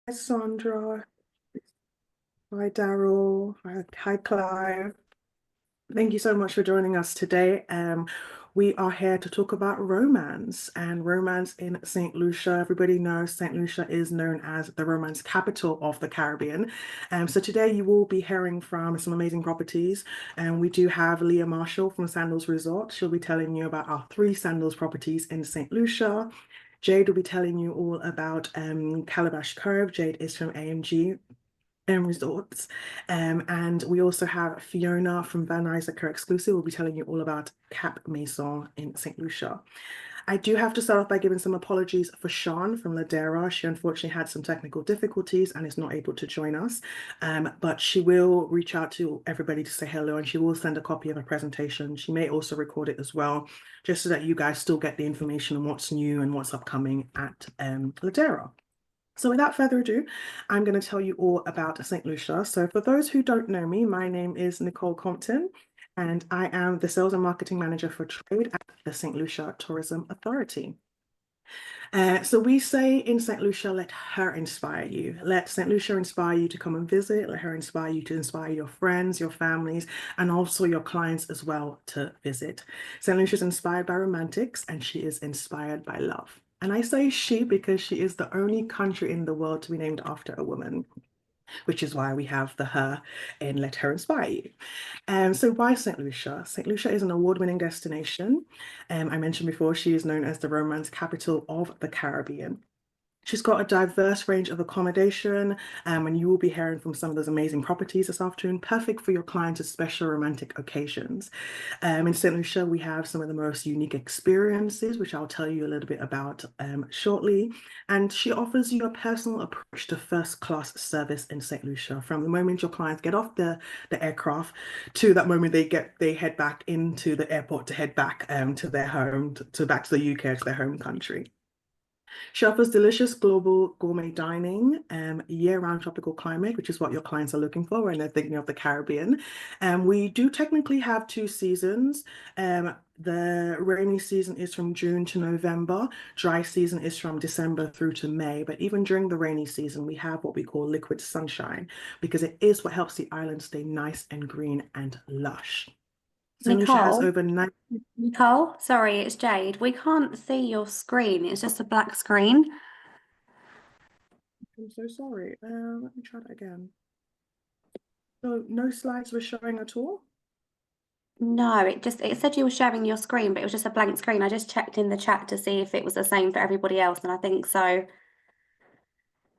Hi, Sandra. Hi, Daryl. Hi, Clive. Thank you so much for joining us today. We are here to talk about romance and romance in St. Lucia. Everybody knows St. Lucia is known as the romance capital of the Caribbean. So today you will be hearing from some amazing properties. And we do have Leah Marshall from Sandals Resort. She'll be telling you about our three Sandals properties in St. Lucia. Jade will be telling you all about Calabash Cove. Jade is from AMG Resorts. And we also have Fiona from Van Ryswick Exclusive. Will be telling you all about Cap Maison in St. Lucia. I do have to start off by giving some apologies for Sean from Ladera. She unfortunately had some technical difficulties and is not able to join us. But she will reach out to everybody to say hello, and she will send a copy of her presentation. She may also record it as well, just so that you guys still get the information on what's new and what's upcoming at Ladera. So without further ado, I'm going to tell you all about St. Lucia. So for those who don't know me, my name is Nicole Compton, and I am the Sales and Marketing Manager for Trade at the St. Lucia Tourism Authority. So we say in St. Lucia, let her inspire you. Let St. Lucia inspire you to come and visit. Let her inspire you to inspire your friends, your families, and also your clients as well to visit. St. Lucia is inspired by romantics, and she is inspired by love. And I say she because she is the only country in the world to be named after a woman, which is why we have the her in Let Her Inspire You. So why St. Lucia? St. Lucia is an award-winning destination. I mentioned before, she is known as the romance capital of the Caribbean. She's got a diverse range of accommodation, and you will be hearing from some of those amazing properties this afternoon, perfect for your clients' special romantic occasions. In St. Lucia, we have some of the most unique experiences, which I'll tell you a little bit about shortly. And she offers you a personal approach to first-class service in St. Lucia, from the moment your clients get off the aircraft to that moment they head back into the airport to head back to their home, back to the UK, to their home country. She offers delicious global gourmet dining, year-round tropical climate, which is what your clients are looking for when they're thinking of the Caribbean. We do technically have two seasons. The rainy season is from June to November. Dry season is from December through to May. But even during the rainy season, we have what we call liquid sunshine because it is what helps the island stay nice and green and lush. St. Lucia has Nicole, over 90. Nicole, sorry, it's Jade. We can't see your screen. It's just a black screen. I'm so sorry. Let me try that again. So no slides were showing at all? No, it said you were sharing your screen, but it was just a blank screen. I just checked in the chat to see if it was the same for everybody else, and I think so.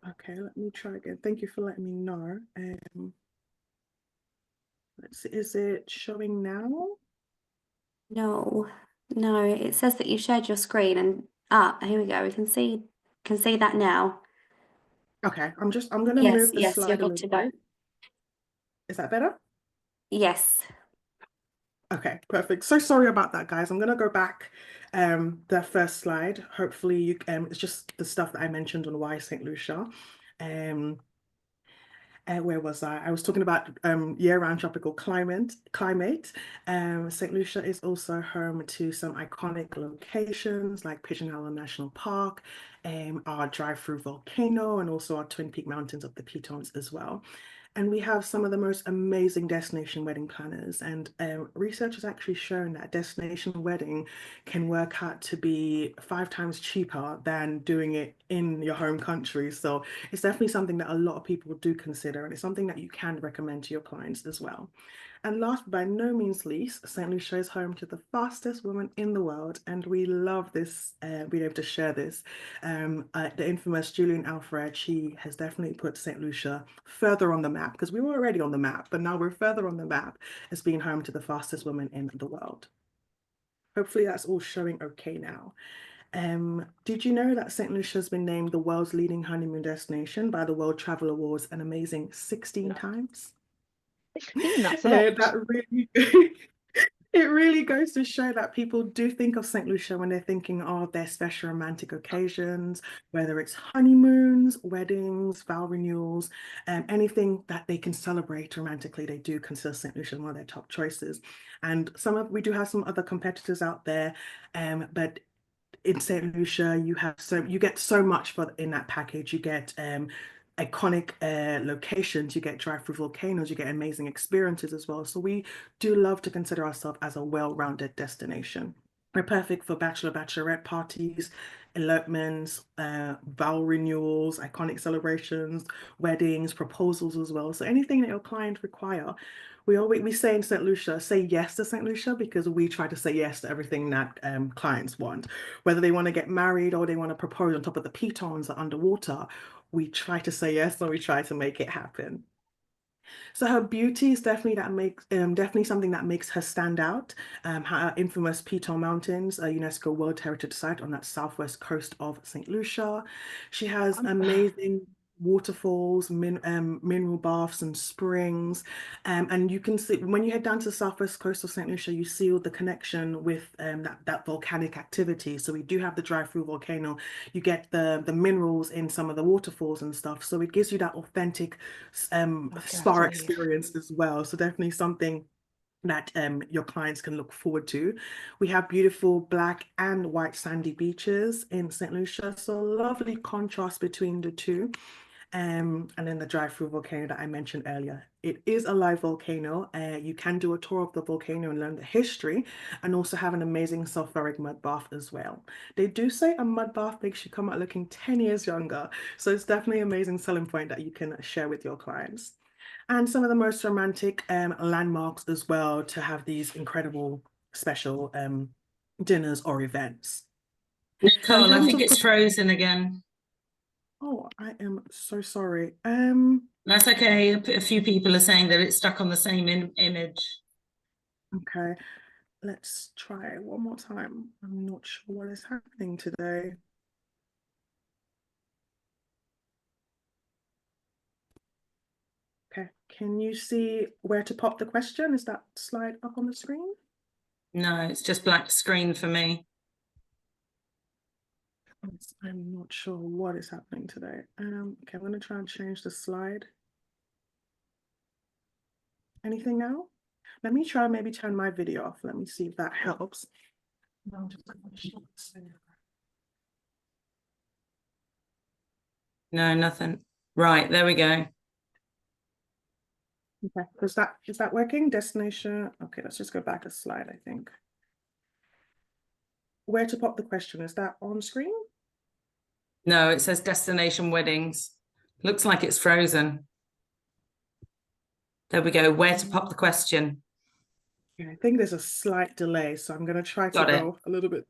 Okay, let me try again. Thank you for letting me know. Let's see, is it showing now? No, no, it says that you shared your screen and here we go. We can see that now. Okay, I'm gonna Yes, move the yes, you're slide a good little to go. bit. Is that better? Yes. Okay, perfect. So sorry about that, guys. I'm gonna go back the first slide. Hopefully you it's just the stuff that I mentioned on why St. Lucia. Um where was I? I was talking about year-round tropical climate. St. Lucia is also home to some iconic locations like Pigeon Island National Park, our drive-through volcano, and also our Twin Peak Mountains of the Pitons as well. And we have some of the most amazing destination wedding planners. And research has actually shown that destination wedding can work out to be 5 times cheaper than doing it in your home country. So it's definitely something that a lot of people do consider, and it's something that you can recommend to your clients as well. And last but by no means least, St. Lucia is home to the fastest woman in the world, and we love this, being able to share this. The infamous Julian Alfred, she has definitely put St. Lucia further on the map because we were already on the map, but now we're further on the map as being home to the fastest woman in the world. Hopefully that's all showing okay now. Did you know that St. Lucia has been named the world's leading honeymoon destination by the World Travel Awards an amazing 16 times? 16, that's a lot. That really it really goes to show that people do think of St. Lucia when they're thinking of their special romantic occasions, whether it's honeymoons, weddings, vow renewals, anything that they can celebrate romantically, they do consider St. Lucia one of their top choices. And we do have some other competitors out there, but in St. Lucia, you get so much for in that package. You get iconic locations, you get drive-through volcanoes, you get amazing experiences as well. So we do love to consider ourselves as a well-rounded destination. We're perfect for bachelorette parties, elopements, vow renewals, iconic celebrations, weddings, proposals as well. So anything that your client require, we say in St. Lucia, say yes to St. Lucia, because we try to say yes to everything that clients want. Whether they want to get married or they want to propose on top of the pitons or underwater, we try to say yes and we try to make it happen. So her beauty is definitely something that makes her stand out. Her infamous Piton Mountains, a UNESCO World Heritage Site on that southwest coast of St. Lucia. She has amazing waterfalls, mineral baths and springs. And you can see when you head down to the southwest coast of St. Lucia, you see all the connection with that volcanic activity. So we do have the drive-through volcano. You get the minerals in some of the waterfalls and stuff. So it gives you that authentic spa experience as well. So definitely something that your clients can look forward to. We have beautiful black and white sandy beaches in St. Lucia. So lovely contrast between the two. And then the drive-through volcano that I mentioned earlier. It is a live volcano. You can do a tour of the volcano and learn the history, and also have an amazing sulfuric mud bath as well. They do say a mud bath makes you come out looking 10 years younger. So it's definitely an amazing selling point that you can share with your clients. And some of the most romantic landmarks as well, to have these incredible special dinners or events. Nicole, I think it's frozen again. Oh, I am so sorry. That's okay. A few people are saying that it's stuck on the same image. Okay, let's try it one more time. I'm not sure what is happening today. Okay, can you see where to pop the question? Is that slide up on the screen? No, it's just black screen for me. I'm not sure what is happening today. Okay, I'm gonna try and change the slide. Anything now? Let me try maybe turn my video off. Let me see if that helps. No, nothing. Right, there we go. Okay, is that working? Destination. Okay, let's just go back a slide, I think. Where to pop the question? Is that on screen? No, it says destination weddings. Looks like it's frozen. There we go. Where to pop the question? Yeah, I think there's a slight delay, so I'm going to try to Got it. go a little bit.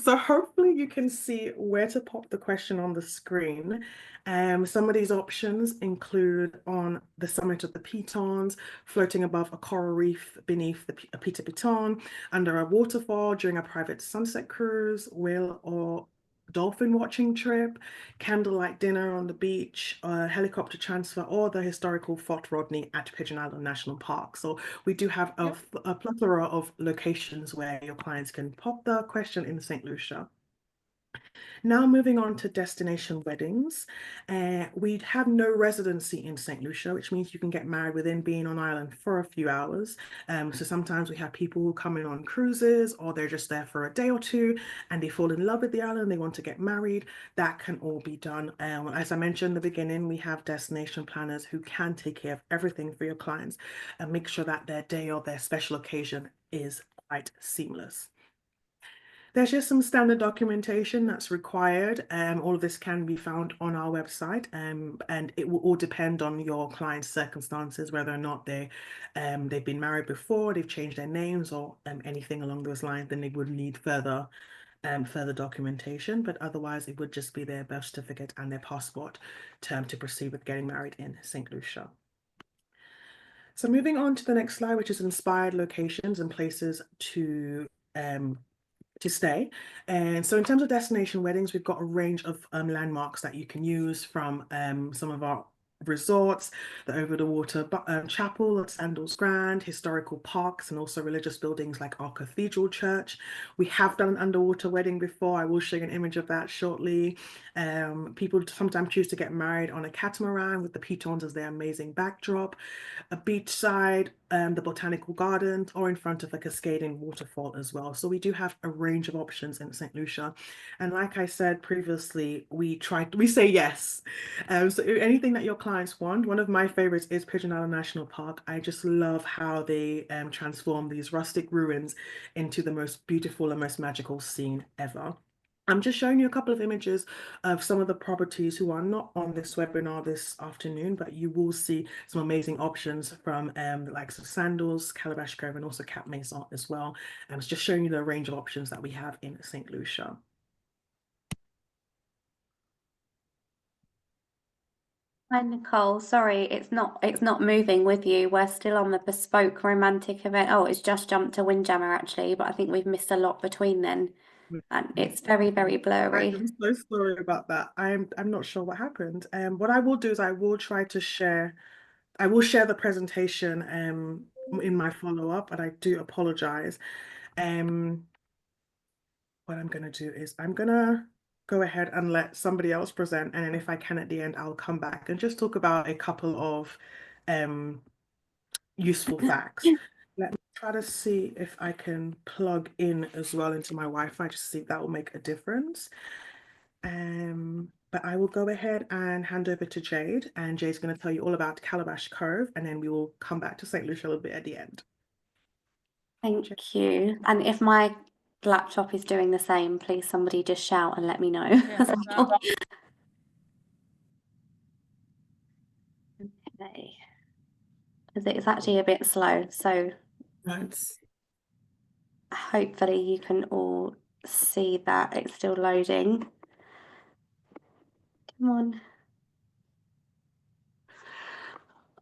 So hopefully you can see where to pop the question on the screen. Some of these options include on the summit of the Pitons, floating above a coral reef beneath the Pita Piton, under a waterfall during a private sunset cruise, whale or dolphin watching trip, candlelight dinner on the beach, helicopter transfer, or the historical Fort Rodney at Pigeon Island National Park. So we do have a plethora of locations where your clients can pop the question in St. Lucia. Now moving on to destination weddings. We have no residency in St. Lucia, which means you can get married within being on island for a few hours. So sometimes we have people who come in on cruises, or they're just there for a day or two and they fall in love with the island, they want to get married. That can all be done. As I mentioned in the beginning, we have destination planners who can take care of everything for your clients and make sure that their day or their special occasion is quite seamless. There's just some standard documentation that's required. All of this can be found on our website, and it will all depend on your client's circumstances, whether or not they've been married before, they've changed their names, or anything along those lines. Then they would need further documentation, but otherwise it would just be their birth certificate and their passport to proceed with getting married in St. Lucia. So moving on to the next slide, which is inspired locations and places to stay. And so in terms of destination weddings, we've got a range of landmarks that you can use, from some of our resorts, the over the water chapel at Sandals Grand, historical parks, and also religious buildings like our cathedral church. We have done an underwater wedding before. I will show you an image of that shortly. People sometimes choose to get married on a catamaran with the pitons as their amazing backdrop. A beachside the botanical gardens or in front of a cascading waterfall as well. So we do have a range of options in St. Lucia. And like I said previously, we say yes. So anything that your clients want, one of my favorites is Pigeon Island National Park. I just love how they transform these rustic ruins into the most beautiful and most magical scene ever. I'm just showing you a couple of images of some of the properties who are not on this webinar this afternoon, but you will see some amazing options from the likes of Sandals, Calabash Cove, and also Cap Maison as well. It's just showing you the range of options that we have in St. Lucia. Hi Nicole, sorry, it's not moving with you. We're still on the bespoke romantic event. Oh, it's just jumped to Windjammer actually, but I think we've missed a lot between then. And it's very, very blurry. I'm so sorry about that. I'm not sure what happened. What I will do is I will try to share. I will share the presentation in my follow-up, and I do apologize. What I'm going to do is I'm going to go ahead and let somebody else present, and then if I can at the end, I'll come back and just talk about a couple of useful facts. Let me try to see if I can plug in as well into my Wi-Fi, just to see if that will make a difference. But I will go ahead and hand over to Jade, and Jade's going to tell you all about Calabash Cove, and then we will come back to St. Lucia a little bit at the end. Thank you. And if my laptop is doing the same, please somebody just shout and let me know. Okay. Because it's actually a bit slow, so Right. hopefully you can all see that it's still loading. Come on.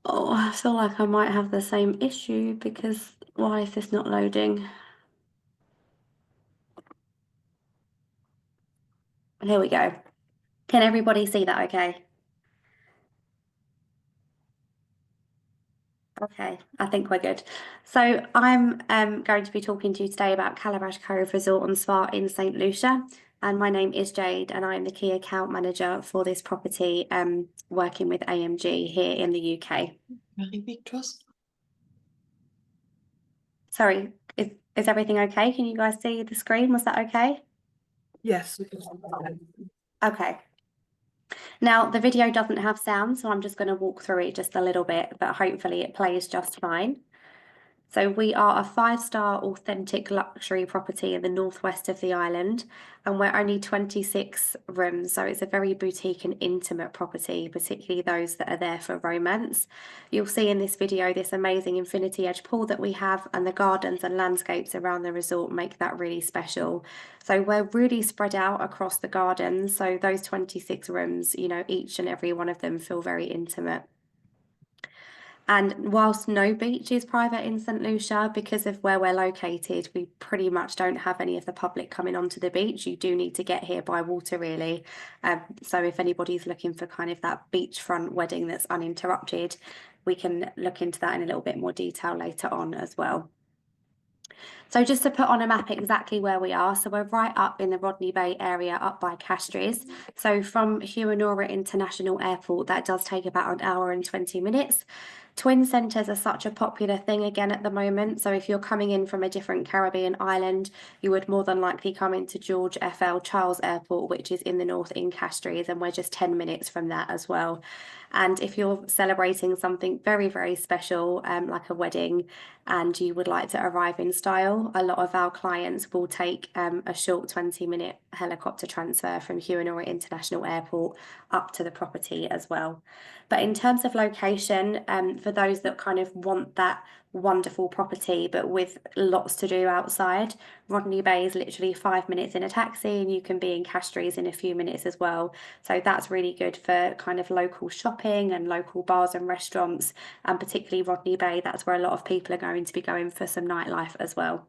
Oh, I feel like I might have the same issue because why is this not loading? Here we go. Can everybody see that okay? Okay, I think we're good. So I'm going to be talking to you today about Calabash Cove Resort and Spa in St. Lucia. And my name is Jade, and I'm the key account manager for this property, working with AMG here in the UK. Sorry, is everything okay? Can you guys see the screen? Was that okay? Yes. Okay. Now, the video doesn't have sound, so I'm just going to walk through it just a little bit, but hopefully it plays just fine. So we are a 5-star authentic luxury property in the northwest of the island, and we're only 26 rooms. So it's a very boutique and intimate property, particularly those that are there for romance. You'll see in this video this amazing infinity edge pool that we have, and the gardens and landscapes around the resort make that really special. So we're really spread out across the gardens. So those 26 rooms, you know, each and every one of them feel very intimate. And whilst no beach is private in St. Lucia, because of where we're located, we pretty much don't have any of the public coming onto the beach. You do need to get here by water, really. So if anybody's looking for kind of that beachfront wedding that's uninterrupted, we can look into that in a little bit more detail later on as well. So just to put on a map exactly where we are, so we're right up in the Rodney Bay area, up by Castries. So from Hewanora International Airport, that does take about an hour and 20 minutes. Twin centres are such a popular thing again at the moment. So if you're coming in from a different Caribbean island, you would more than likely come into George F.L. Charles Airport, which is in the north in Castries, and we're just 10 minutes from that as well. And if you're celebrating something very, very special, like a wedding, and you would like to arrive in style, a lot of our clients will take a short 20-minute helicopter transfer from Hewanora International Airport up to the property as well. But in terms of location, for those that kind of want that wonderful property but with lots to do outside, Rodney Bay is literally 5 minutes in a taxi, and you can be in Castries in a few minutes as well. So that's really good for kind of local shopping and local bars and restaurants, and particularly Rodney Bay, that's where a lot of people are going to be going for some nightlife as well.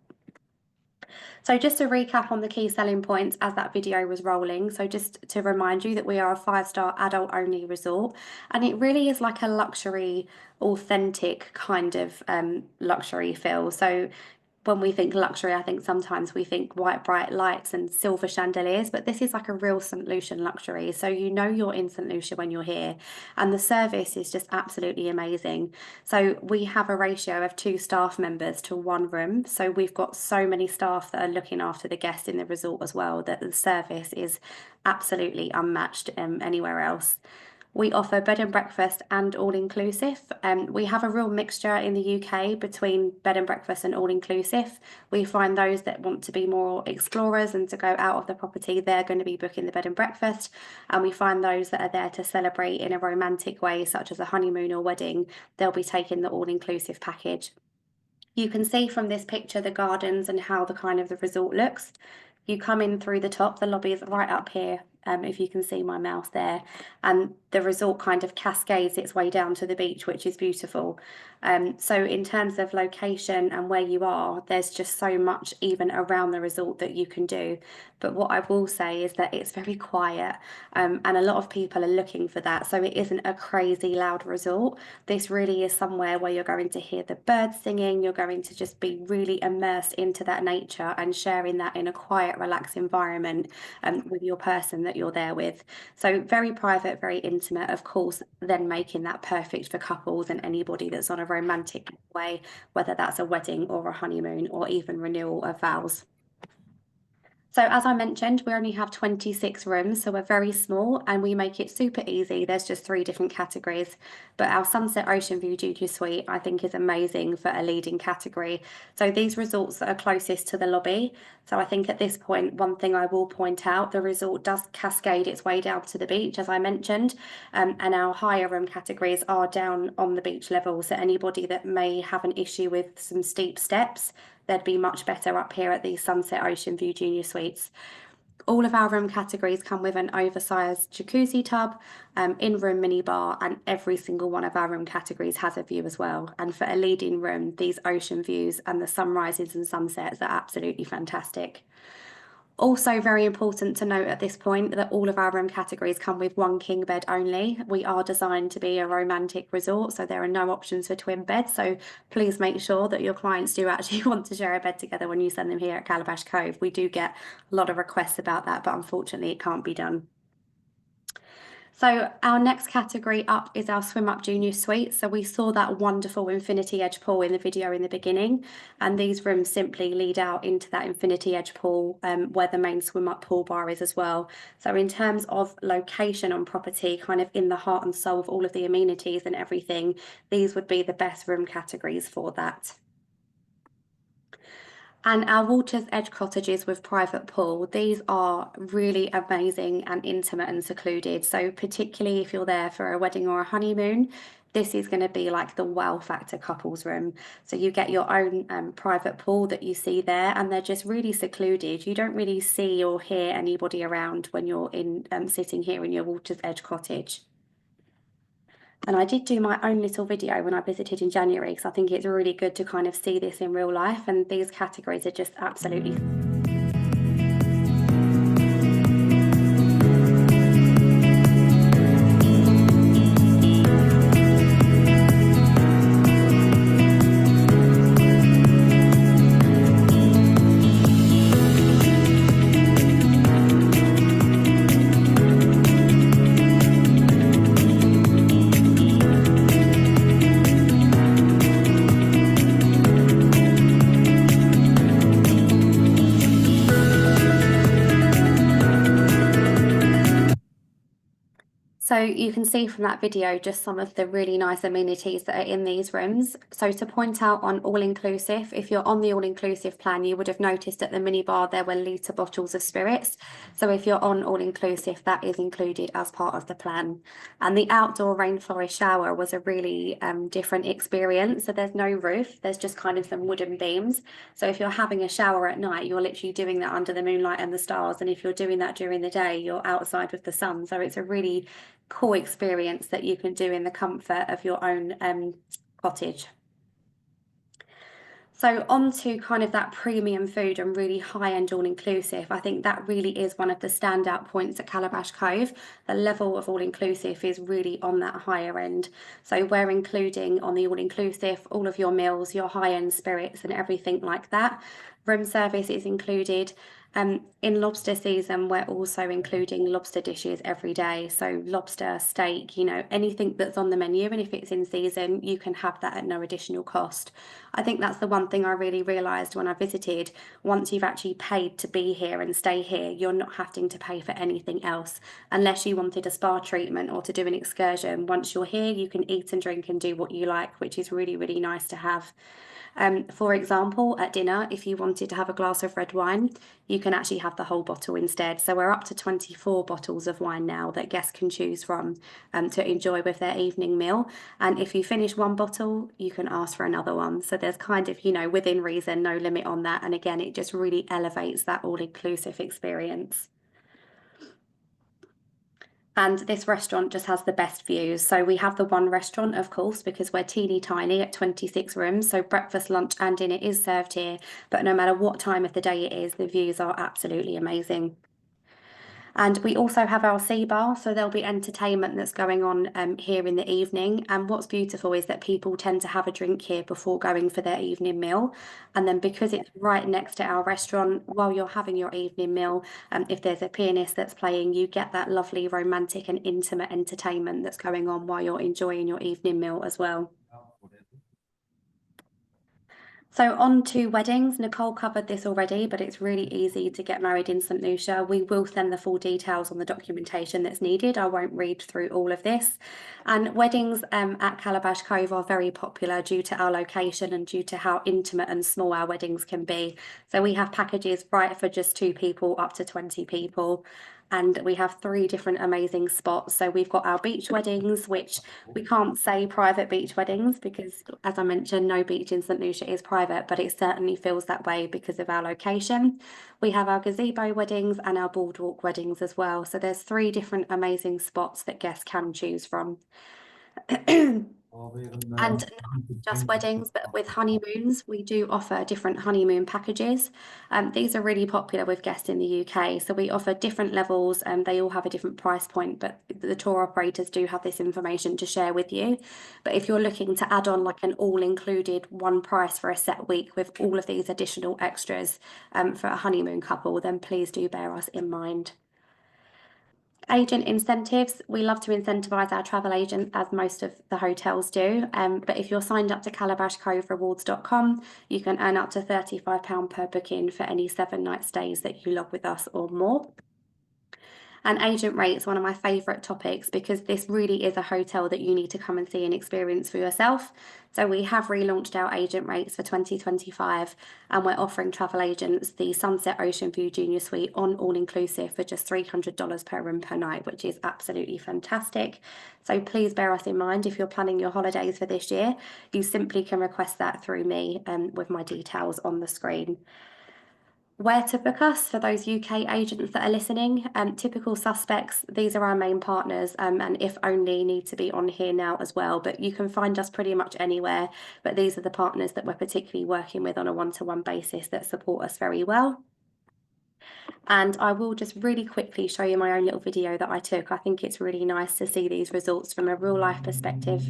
So just to recap on the key selling points as that video was rolling, so just to remind you that we are a 5-star adult only resort, and it really is like a luxury, authentic kind of luxury feel. So when we think luxury, I think sometimes we think white bright lights and silver chandeliers, but this is like a real St. Lucian luxury. So you know you're in St. Lucia when you're here, and the service is just absolutely amazing. So we have a ratio of 2 staff members to 1 room. So we've got so many staff that are looking after the guests in the resort as well, that the service is absolutely unmatched anywhere else. We offer bed and breakfast and all-inclusive. We have a real mixture in the UK between bed and breakfast and all-inclusive. We find those that want to be more explorers and to go out of the property, they're going to be booking the bed and breakfast. And we find those that are there to celebrate in a romantic way, such as a honeymoon or wedding, they'll be taking the all-inclusive package. You can see from this picture the gardens and how the kind of the resort looks. You come in through the top, the lobby is right up here, if you can see my mouse there, and the resort kind of cascades its way down to the beach, which is beautiful. So in terms of location and where you are, there's just so much even around the resort that you can do. But what I will say is that it's very quiet, and a lot of people are looking for that. So it isn't a crazy loud resort. This really is somewhere where you're going to hear the birds singing, you're going to just be really immersed into that nature and sharing that in a quiet, relaxed environment with your person that you're there with. So very private, very intimate, of course, then making that perfect for couples and anybody that's on a romantic way, whether that's a wedding or a honeymoon or even renewal of vows. So as I mentioned, we only have 26 rooms, so we're very small and we make it super easy. There's just 3 different categories, but our Sunset Ocean View Junior Suite, I think, is amazing for a leading category. So these resorts that are closest to the lobby. So I think at this point, one thing I will point out, the resort does cascade its way down to the beach, as I mentioned, and our higher room categories are down on the beach level. So anybody that may have an issue with some steep steps, they'd be much better up here at the Sunset Ocean View Junior Suites. All of our room categories come with an oversized jacuzzi tub, in-room minibar, and every single one of our room categories has a view as well. And for a leading room, these ocean views and the sunrises and sunsets are absolutely fantastic. Also very important to note at this point that all of our room categories come with 1 king bed only. We are designed to be a romantic resort, so there are no options for twin beds. So please make sure that your clients do actually want to share a bed together when you send them here at Calabash Cove. We do get a lot of requests about that, but unfortunately it can't be done. So our next category up is our Swim Up Junior Suite. So we saw that wonderful infinity edge pool in the video in the beginning, and these rooms simply lead out into that infinity edge pool where the main swim up pool bar is as well. So in terms of location on property, kind of in the heart and soul of all of the amenities and everything, these would be the best room categories for that. And our Water's Edge cottages with private pool, these are really amazing and intimate and secluded. So particularly if you're there for a wedding or a honeymoon, this is going to be like the wow factor couples room. So you get your own private pool that you see there, and they're just really secluded. You don't really see or hear anybody around when you're in sitting here in your Water's Edge cottage. And I did do my own little video when I visited in January, because I think it's really good to kind of see this in real life, and these categories are just absolutely So you can see from that video just some of the really nice amenities that are in these rooms. So to point out on all-inclusive, if you're on the all-inclusive plan, you would have noticed at the minibar there were litre bottles of spirits. So if you're on all-inclusive, that is included as part of the plan. And the outdoor rainforest shower was a really different experience. So there's no roof, there's just kind of some wooden beams. So if you're having a shower at night, you're literally doing that under the moonlight and the stars. And if you're doing that during the day, you're outside with the sun. So it's a really cool experience that you can do in the comfort of your own cottage. So on to kind of that premium food and really high-end all-inclusive. I think that really is one of the standout points at Calabash Cove. The level of all-inclusive is really on that higher end. So we're including on the all-inclusive all of your meals, your high-end spirits and everything like that. Room service is included. In lobster season, we're also including lobster dishes every day. So lobster, steak, you know, anything that's on the menu. And if it's in season, you can have that at no additional cost. I think that's the one thing I really realised when I visited. Once you've actually paid to be here and stay here, you're not having to pay for anything else. Unless you wanted a spa treatment or to do an excursion. Once you're here, you can eat and drink and do what you like, which is really, really nice to have. For example, at dinner, if you wanted to have a glass of red wine, you can actually have the whole bottle instead. So we're up to 24 bottles of wine now that guests can choose from to enjoy with their evening meal. And if you finish one bottle, you can ask for another one. So there's kind of, you know, within reason, no limit on that. And again, it just really elevates that all-inclusive experience. And this restaurant just has the best views. So we have the one restaurant, of course, because we're teeny tiny at 26 rooms. So breakfast, lunch and dinner is served here. But no matter what time of the day it is, the views are absolutely amazing. And we also have our sea bar, so there'll be entertainment that's going on here in the evening. And what's beautiful is that people tend to have a drink here before going for their evening meal. And then because it's right next to our restaurant, while you're having your evening meal, if there's a pianist that's playing, you get that lovely romantic and intimate entertainment that's going on while you're enjoying your evening meal as well. So on to weddings. Nicole covered this already, but it's really easy to get married in St Lucia. We will send the full details on the documentation that's needed. I won't read through all of this. And weddings at Calabash Cove are very popular due to our location and due to how intimate and small our weddings can be. So we have packages right for just 2 people up to 20 people. And we have 3 different amazing spots. So we've got our beach weddings, which we can't say private beach weddings because, as I mentioned, no beach in St Lucia is private, but it certainly feels that way because of our location. We have our gazebo weddings and our boardwalk weddings as well. So there's 3 different amazing spots that guests can choose from. And not just weddings, but with honeymoons, we do offer different honeymoon packages. These are really popular with guests in the UK. So we offer different levels and they all have a different price point, but the tour operators do have this information to share with you. But if you're looking to add on like an all-included one price for a set week with all of these additional extras for a honeymoon couple, then please do bear us in mind. Agent incentives, we love to incentivise our travel agents as most of the hotels do, but if you're signed up to calabashcoverewards.com, you can earn up to £35 per booking for any 7-night stays that you log with us or more. And agent rates, one of my favourite topics, because this really is a hotel that you need to come and see and experience for yourself. So we have relaunched our agent rates for 2025 and we're offering travel agents the Sunset Ocean View Junior Suite on all-inclusive for just $300 per room per night, which is absolutely fantastic. So please bear us in mind if you're planning your holidays for this year. You simply can request that through me with my details on the screen. Where to book us for those UK agents that are listening? Typical suspects, these are our main partners, and if only need to be on here now as well, but you can find us pretty much anywhere. But these are the partners that we're particularly working with on a one-to-one basis that support us very well. And I will just really quickly show you my own little video that I took. I think it's really nice to see these results from a real life perspective.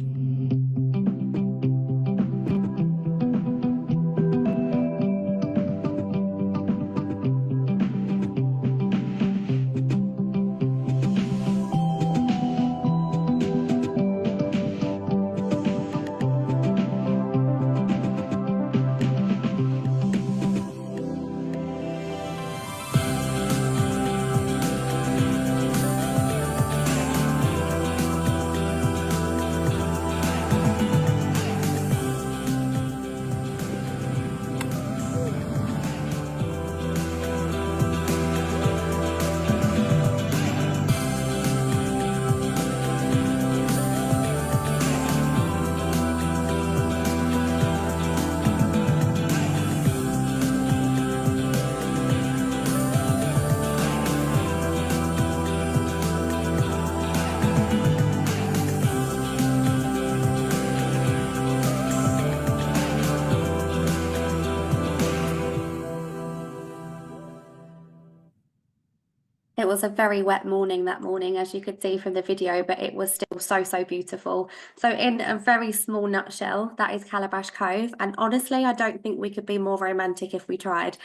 It was a very wet morning that morning, as you could see from the video, but it was still so beautiful. So in a very small nutshell, that is Calabash Cove. And honestly, I don't think we could be more romantic if we tried.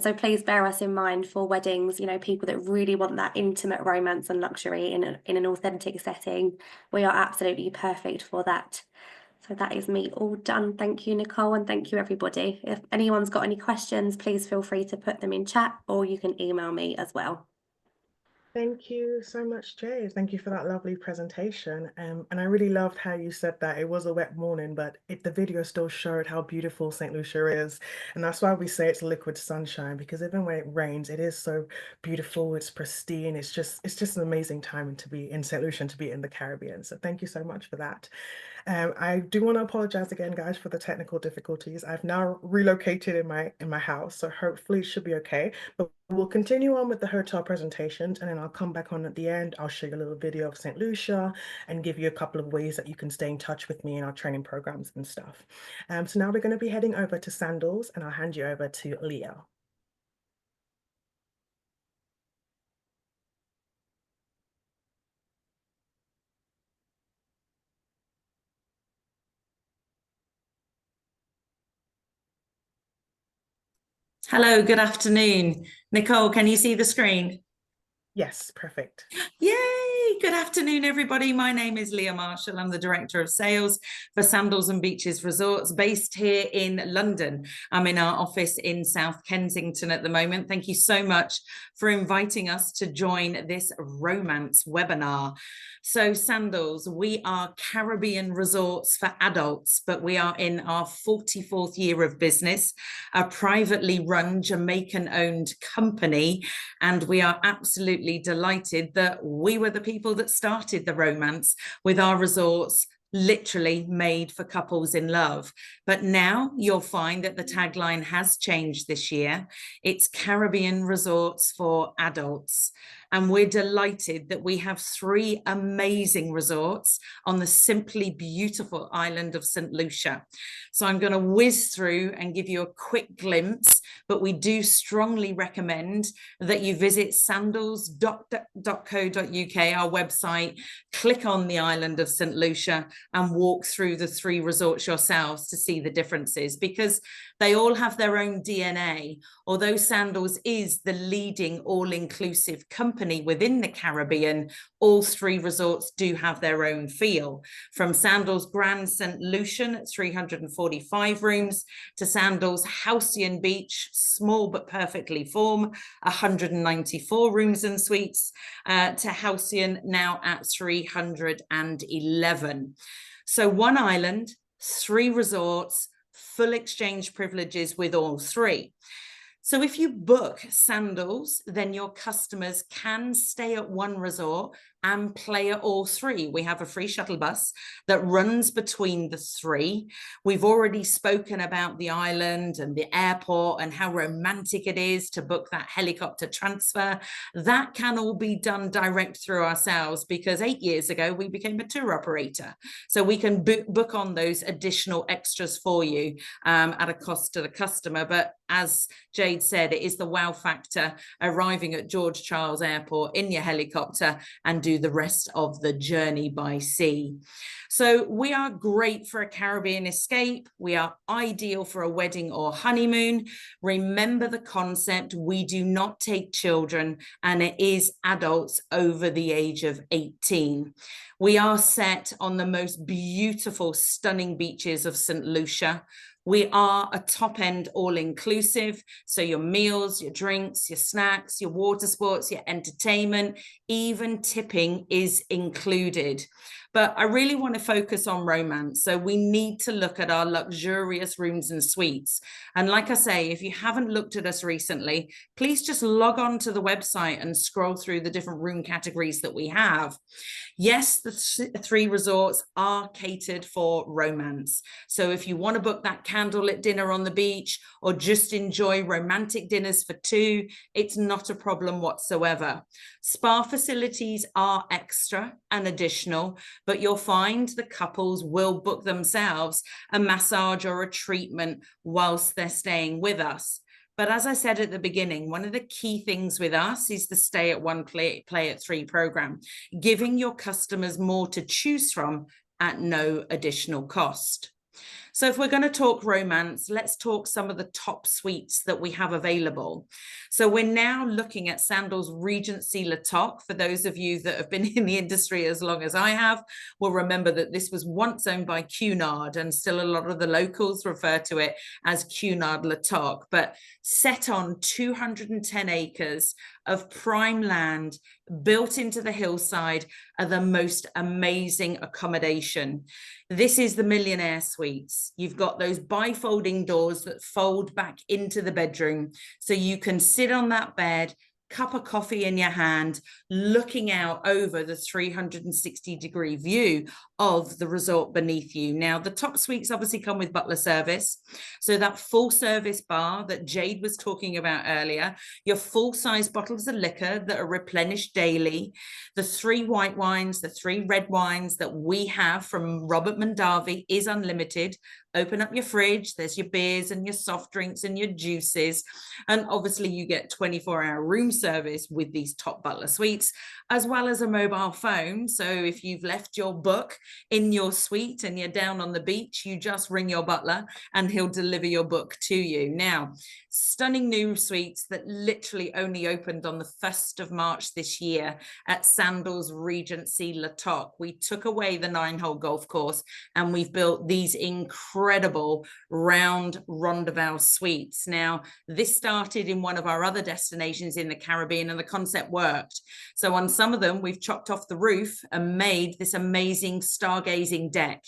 So please bear us in mind for weddings, you know, people that really want that intimate romance and luxury in an authentic setting. We are absolutely perfect for that. So that is me all done. Thank you, Nicole, and thank you, everybody. If anyone's got any questions, please feel free to put them in chat, or you can email me as well. Thank you so much, Jade. Thank you for that lovely presentation. And I really loved how you said that it was a wet morning, but the video still showed how beautiful St. Lucia is. And that's why we say it's liquid sunshine, because even when it rains, it is so beautiful, it's pristine. It's just an amazing time to be in St. Lucia and to be in the Caribbean. So thank you so much for that. I do want to apologize again, guys, for the technical difficulties. I've now relocated in my house, so hopefully it should be okay. But we'll continue on with the hotel presentations, and then I'll come back on at the end. I'll show you a little video of St. Lucia and give you a couple of ways that you can stay in touch with me in our training programs and stuff. So now we're going to be heading over to Sandals, and I'll hand you over to Leo. Hello, good afternoon. Nicole, can you see the screen? Yes, perfect. Yay! Good afternoon, everybody. My name is Leah Marshall. I'm the Director of Sales for Sandals and Beaches Resorts, based here in London. I'm in our office in South Kensington at the moment. Thank you so much for inviting us to join this romance webinar. So Sandals, we are Caribbean resorts for adults, but we are in our 44th year of business, a privately run Jamaican-owned company, and we are absolutely delighted that we were the people that started the romance with our resorts, literally made for couples in love. But now you'll find that the tagline has changed this year. It's Caribbean resorts for adults. And we're delighted that we have 3 amazing resorts on the simply beautiful island of St. Lucia. So I'm going to whiz through and give you a quick glimpse, but we do strongly recommend that you visit sandals.co.uk, our website, click on the island of St. Lucia and walk through the 3 resorts yourselves to see the differences, because they all have their own DNA. Although Sandals is the leading all-inclusive company within the Caribbean, all 3 resorts do have their own feel. From Sandals Grand St. Lucian at 345 rooms to Sandals Halcyon Beach, small but perfectly formed, 194 rooms and suites, to Halcyon now at 311. So 1 island, 3 resorts, full exchange privileges with all 3. So if you book Sandals, then your customers can stay at 1 resort and play at all 3. We have a free shuttle bus that runs between the 3. We've already spoken about the island and the airport and how romantic it is to book that helicopter transfer. That can all be done direct through ourselves, because 8 years ago we became a tour operator. So we can book on those additional extras for you at a cost to the customer. But as Jade said, it is the wow factor arriving at George Charles Airport in your helicopter and do the rest of the journey by sea. So we are great for a Caribbean escape. We are ideal for a wedding or honeymoon. Remember the concept, we do not take children, and it is adults over the age of 18. We are set on the most beautiful, stunning beaches of St. Lucia. We are a top-end all-inclusive, so your meals, your drinks, your snacks, your water sports, your entertainment, even tipping is included. But I really want to focus on romance. So we need to look at our luxurious rooms and suites. And like I say, if you haven't looked at us recently, please just log on to the website and scroll through the different room categories that we have. Yes, the 3 resorts are catered for romance. So if you want to book that candlelit dinner on the beach or just enjoy romantic dinners for 2, it's not a problem whatsoever. Spa facilities are extra and additional, but you'll find the couples will book themselves a massage or a treatment whilst they're staying with us. But as I said at the beginning, one of the key things with us is the stay at one, play at three program, giving your customers more to choose from at no additional cost. So if we're going to talk romance, let's talk some of the top suites that we have available. So we're now looking at Sandals Regency Le Toc. For those of you that have been in the industry as long as I have, will remember that this was once owned by Cunard, and still a lot of the locals refer to it as Cunard Le Toc, but set on 210 acres of prime land built into the hillside are the most amazing accommodation. This is the Millionaire Suites. You've got those bifolding doors that fold back into the bedroom, so you can sit on that bed, cup of coffee in your hand, looking out over the 360-degree view of the resort beneath you. Now, the top suites obviously come with butler service. So that full service bar that Jade was talking about earlier, your full-size bottles of liquor that are replenished daily, the 3 white wines, the 3 red wines that we have from Robert Mondavi is unlimited. Open up your fridge, there's your beers and your soft drinks and your juices. And obviously you get 24-hour room service with these top butler suites, as well as a mobile phone. So if you've left your book in your suite and you're down on the beach, you just ring your butler and he'll deliver your book to you. Now, stunning new suites that literally only opened on the 1st of March this year at Sandals Regency Le Toc. We took away the 9-hole golf course and we've built these incredible round Rondavel suites. Now, this started in one of our other destinations in the Caribbean and the concept worked. So on some of them, we've chopped off the roof and made this amazing stargazing deck.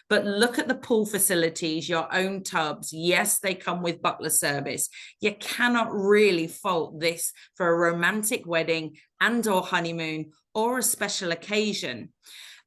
But look at the pool facilities, your own tubs. Yes, they come with butler service. You cannot really fault this for a romantic wedding and or honeymoon or a special occasion.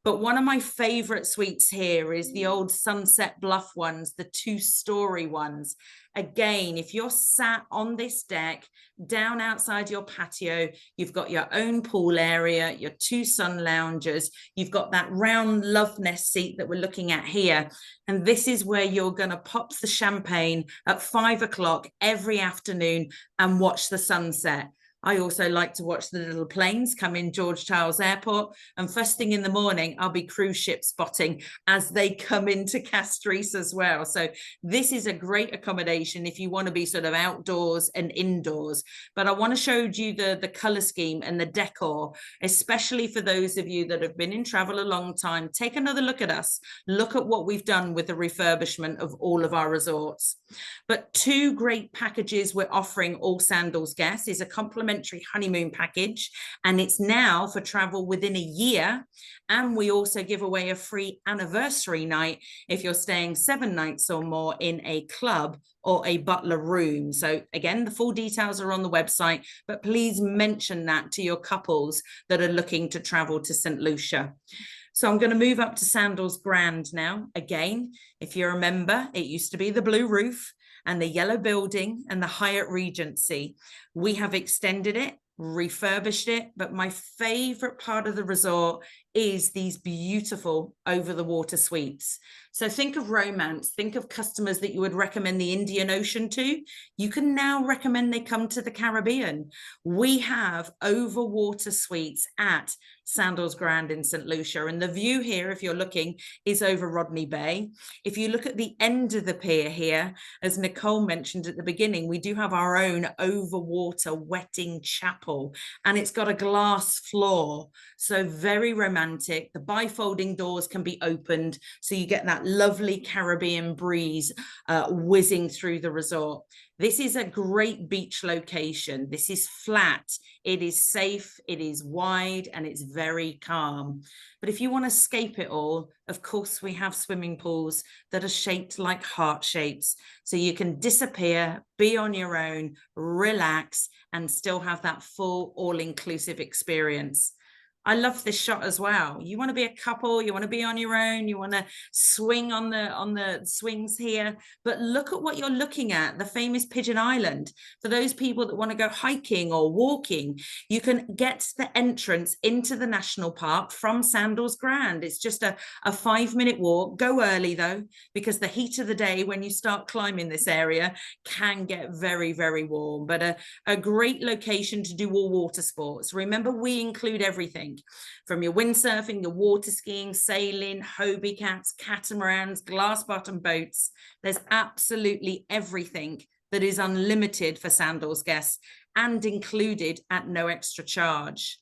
But one of my favorite suites here is the old Sunset Bluff ones, the 2-story ones. Again, if you're sat on this deck, down outside your patio, you've got your own pool area, your 2 sun loungers, you've got that round love nest seat that we're looking at here. And this is where you're going to pop the champagne at 5 o'clock every afternoon and watch the sunset. I also like to watch the little planes come in George Charles Airport, and first thing in the morning, I'll be cruise ship spotting as they come into Castries as well. So this is a great accommodation if you want to be sort of outdoors and indoors. But I want to show you the color scheme and the decor, especially for those of you that have been in travel a long time. Take another look at us. Look at what we've done with the refurbishment of all of our resorts. But 2 great packages we're offering all Sandals guests is a complimentary honeymoon package, and it's now for travel within a year. And we also give away a free anniversary night if you're staying 7 nights or more in a club or a butler room. So again, the full details are on the website, but please mention that to your couples that are looking to travel to St. Lucia. So I'm going to move up to Sandals Grand now. Again, if you remember, it used to be the blue roof and the yellow building and the Hyatt Regency. We have extended it, refurbished it, but my favorite part of the resort is these beautiful over the water suites. So think of romance, think of customers that you would recommend the Indian Ocean to. You can now recommend they come to the Caribbean. We have over water suites at Sandals Grand in St. Lucia, and the view here, if you're looking, is over Rodney Bay. If you look at the end of the pier here, as Nicole mentioned at the beginning, we do have our own over water wetting chapel, and it's got a glass floor, so very romantic. The bifolding doors can be opened, so you get that lovely Caribbean breeze whizzing through the resort. This is a great beach location. This is flat, it is safe, it is wide, and it's very calm. But if you want to escape it all, of course, we have swimming pools that are shaped like heart shapes. So you can disappear, be on your own, relax, and still have that full all-inclusive experience. I love this shot as well. You want to be a couple, you want to be on your own, you want to swing on the swings here, but look at what you're looking at, the famous Pigeon Island. For those people that want to go hiking or walking, you can get the entrance into the national park from Sandals Grand. It's just a 5-minute walk. Go early though, because the heat of the day when you start climbing this area can get very, very warm, but a great location to do all water sports. Remember, we include everything from your windsurfing, your water skiing, sailing, Hobie cats, catamarans, glass bottom boats. There's absolutely everything that is unlimited for Sandals guests and included at no extra charge.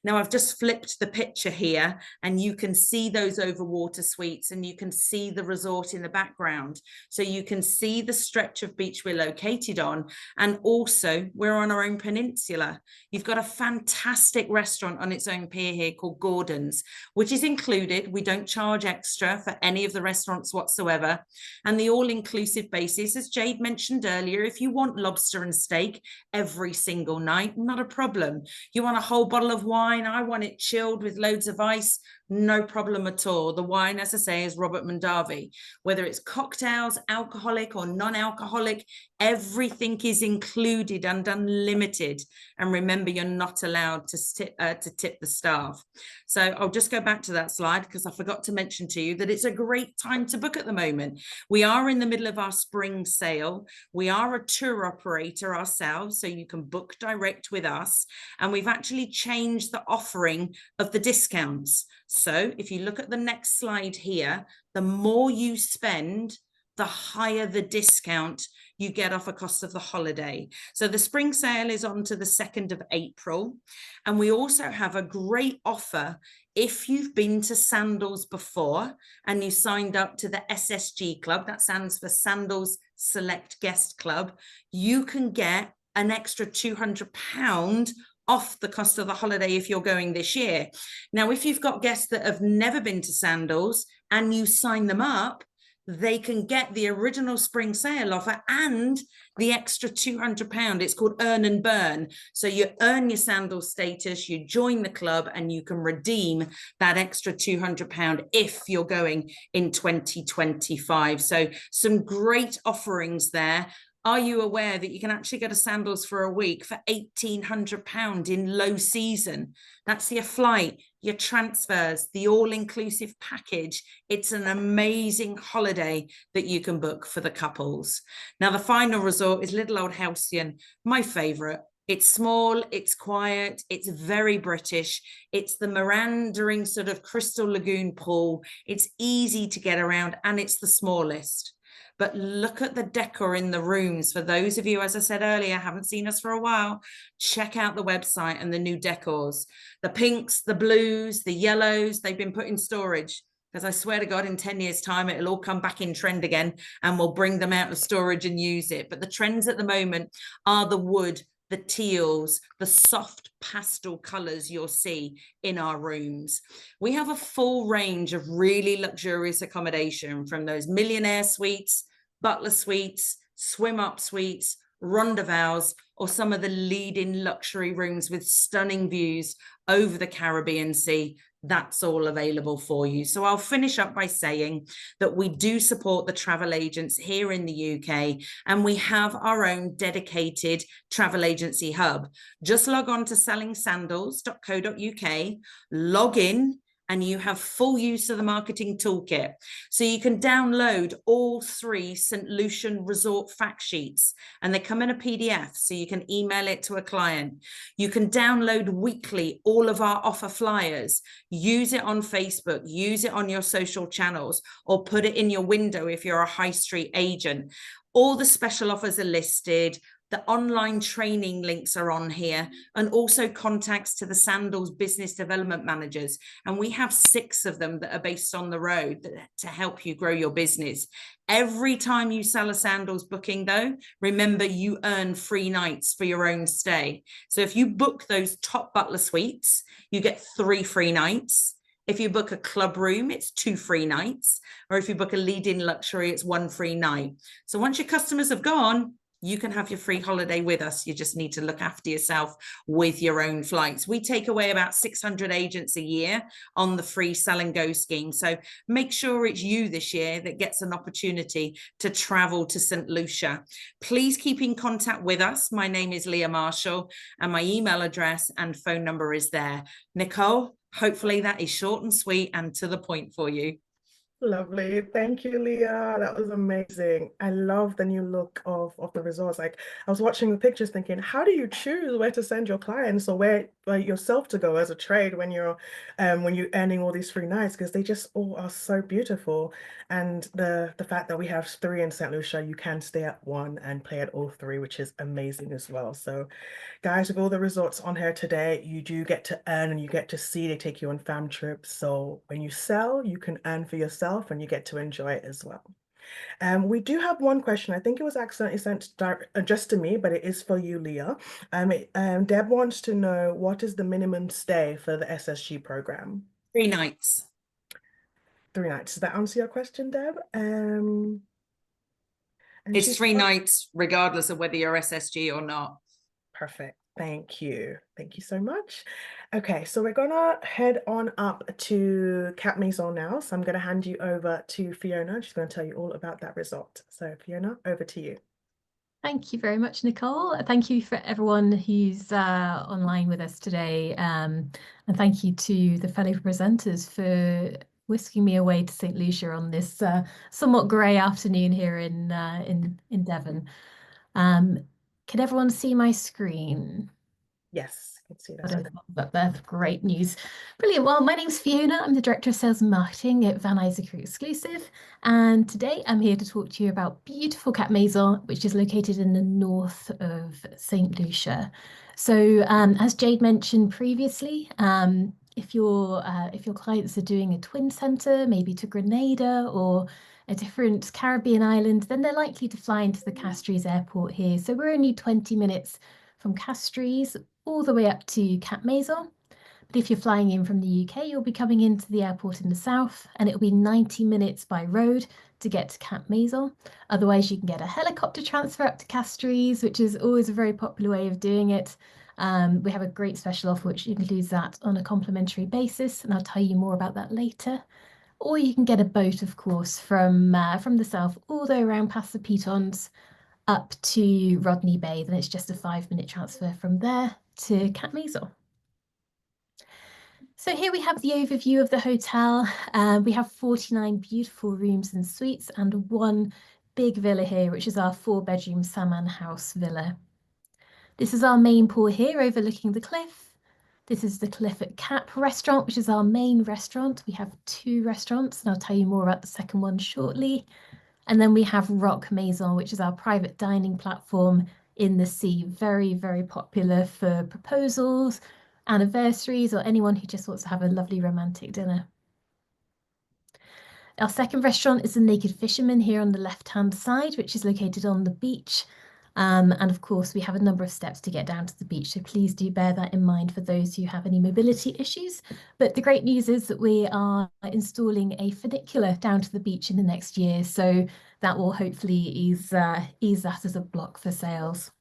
Now I've just flipped the picture here and you can see those overwater suites and you can see the resort in the background. So you can see the stretch of beach we're located on, and also we're on our own peninsula. You've got a fantastic restaurant on its own pier here called Gordon's, which is included. We don't charge extra for any of the restaurants whatsoever. And the all-inclusive basis, as Jade mentioned earlier, if you want lobster and steak every single night, not a problem. You want a whole bottle of wine, I want it chilled with loads of ice, no problem at all. The wine, as I say, is Robert Mondavi. Whether it's cocktails, alcoholic or non-alcoholic, everything is included and unlimited. And remember, you're not allowed to tip the staff. So I'll just go back to that slide because I forgot to mention to you that it's a great time to book at the moment. We are in the middle of our spring sale. We are a tour operator ourselves, so you can book direct with us. And we've actually changed the offering of the discounts. So if you look at the next slide here, the more you spend, the higher the discount you get off a cost of the holiday. So the spring sale is on to the 2nd of April. And we also have a great offer. If you've been to Sandals before and you signed up to the SSG Club, that stands for Sandals Select Guest Club, you can get an extra £200 off the cost of the holiday if you're going this year. Now, if you've got guests that have never been to Sandals and you sign them up, they can get the original spring sale offer and the extra £200. It's called Earn and Burn. So you earn your Sandals status, you join the club, and you can redeem that extra £200 if you're going in 2025. So some great offerings there. Are you aware that you can actually go to Sandals for a week for £1,800 in low season? That's your flight, your transfers, the all-inclusive package. It's an amazing holiday that you can book for the couples. Now, the final resort is Little Old Halcyon, my favourite. It's small, it's quiet, it's very British. It's the Mirandering sort of Crystal Lagoon pool. It's easy to get around and it's the smallest. But look at the decor in the rooms. For those of you, as I said earlier, haven't seen us for a while, check out the website and the new decors. The pinks, the blues, the yellows, they've been put in storage. Because I swear to God, in 10 years' time, it'll all come back in trend again and we'll bring them out of storage and use it. But the trends at the moment are the wood, the teals, the soft pastel colours you'll see in our rooms. We have a full range of really luxurious accommodation, from those millionaire suites, butler suites, swim up suites, rendezvous, or some of the leading luxury rooms with stunning views over the Caribbean Sea. That's all available for you. So I'll finish up by saying that we do support the travel agents here in the UK, and we have our own dedicated travel agency hub. Just log on to sellingsandals.co.uk, log in, and you have full use of the marketing toolkit. So you can download all 3 St. Lucian resort fact sheets, and they come in a PDF, so you can email it to a client. You can download weekly all of our offer flyers, use it on Facebook, use it on your social channels, or put it in your window if you're a high street agent. All the special offers are listed. The online training links are on here, and also contacts to the Sandals business development managers. And we have 6 of them that are based on the road to help you grow your business. Every time you sell a Sandals booking, though, remember you earn free nights for your own stay. So if you book those top butler suites, you get 3 free nights. If you book a club room, it's 2 free nights. Or if you book a lead-in luxury, it's 1 free night. So once your customers have gone, you can have your free holiday with us. You just need to look after yourself with your own flights. We take away about 600 agents a year on the free Sell and Go scheme. So make sure it's you this year that gets an opportunity to travel to St. Lucia. Please keep in contact with us. My name is Leah Marshall and my email address and phone number is there. Nicole, hopefully that is short and sweet and to the point for you. Lovely. Thank you, Leah. That was amazing. I love the new look of the results. Like I was watching the pictures thinking, how do you choose where to send your clients or where yourself to go as a trade when you're earning all these free nights? Because they just all are so beautiful. And the fact that we have 3 in St. Lucia, you can stay at 1 and play at all 3, which is amazing as well. So guys, with all the resorts on here today, you do get to earn and you get to see, they take you on fam trips. So when you sell, you can earn for yourself and you get to enjoy it as well. We do have one question. I think it was accidentally sent just to me, but it is for you, Leah. Deb wants to know, what is the minimum stay for the SSG program? 3 nights. 3 nights. Does that answer your question, Deb? And It's 3 nights, regardless of whether you're SSG or not. Perfect. Thank you. Thank you so much. Okay, so we're gonna head on up to Cap Maison now. So I'm gonna hand you over to Fiona. She's gonna tell you all about that resort. So Fiona, over to you. Thank you very much, Nicole. Thank you for everyone who's online with us today. And thank you to the fellow presenters for whisking me away to St. Lucia on this somewhat grey afternoon here in Devon. Can everyone see my screen? Yes, I can see that. That's great news. Brilliant. Well, my name's Fiona. I'm the Director of Sales and Marketing at Van Isaac Exclusive. And today I'm here to talk to you about beautiful Cap Maison, which is located in the north of St. Lucia. So as Jade mentioned previously, if your clients are doing a twin centre, maybe to Grenada or a different Caribbean island, then they're likely to fly into the Castries airport here. So we're only 20 minutes from Castries all the way up to Cap Maison. But if you're flying in from the UK, you'll be coming into the airport in the south, and it'll be 90 minutes by road to get to Cap Maison. Otherwise, you can get a helicopter transfer up to Castries, which is always a very popular way of doing it. We have a great special offer which includes that on a complimentary basis, and I'll tell you more about that later. Or you can get a boat, of course, from the south all the way around past the Pitons up to Rodney Bay. Then it's just a 5-minute transfer from there to Cap Maison. So here we have the overview of the hotel. We have 49 beautiful rooms and suites and 1 big villa here, which is our 4-bedroom Saman House villa. This is our main pool here overlooking the cliff. This is the Cliff at Cap restaurant, which is our main restaurant. We have 2 restaurants, and I'll tell you more about the second one shortly. And then we have Rock Maison, which is our private dining platform in the sea. Very, very popular for proposals, anniversaries, or anyone who just wants to have a lovely romantic dinner. Our second restaurant is the Naked Fisherman here on the left-hand side, which is located on the beach. And of course, we have a number of steps to get down to the beach, so please do bear that in mind for those who have any mobility issues. But the great news is that we are installing a funicular down to the beach in the next year, so that will hopefully ease that as a block for sales.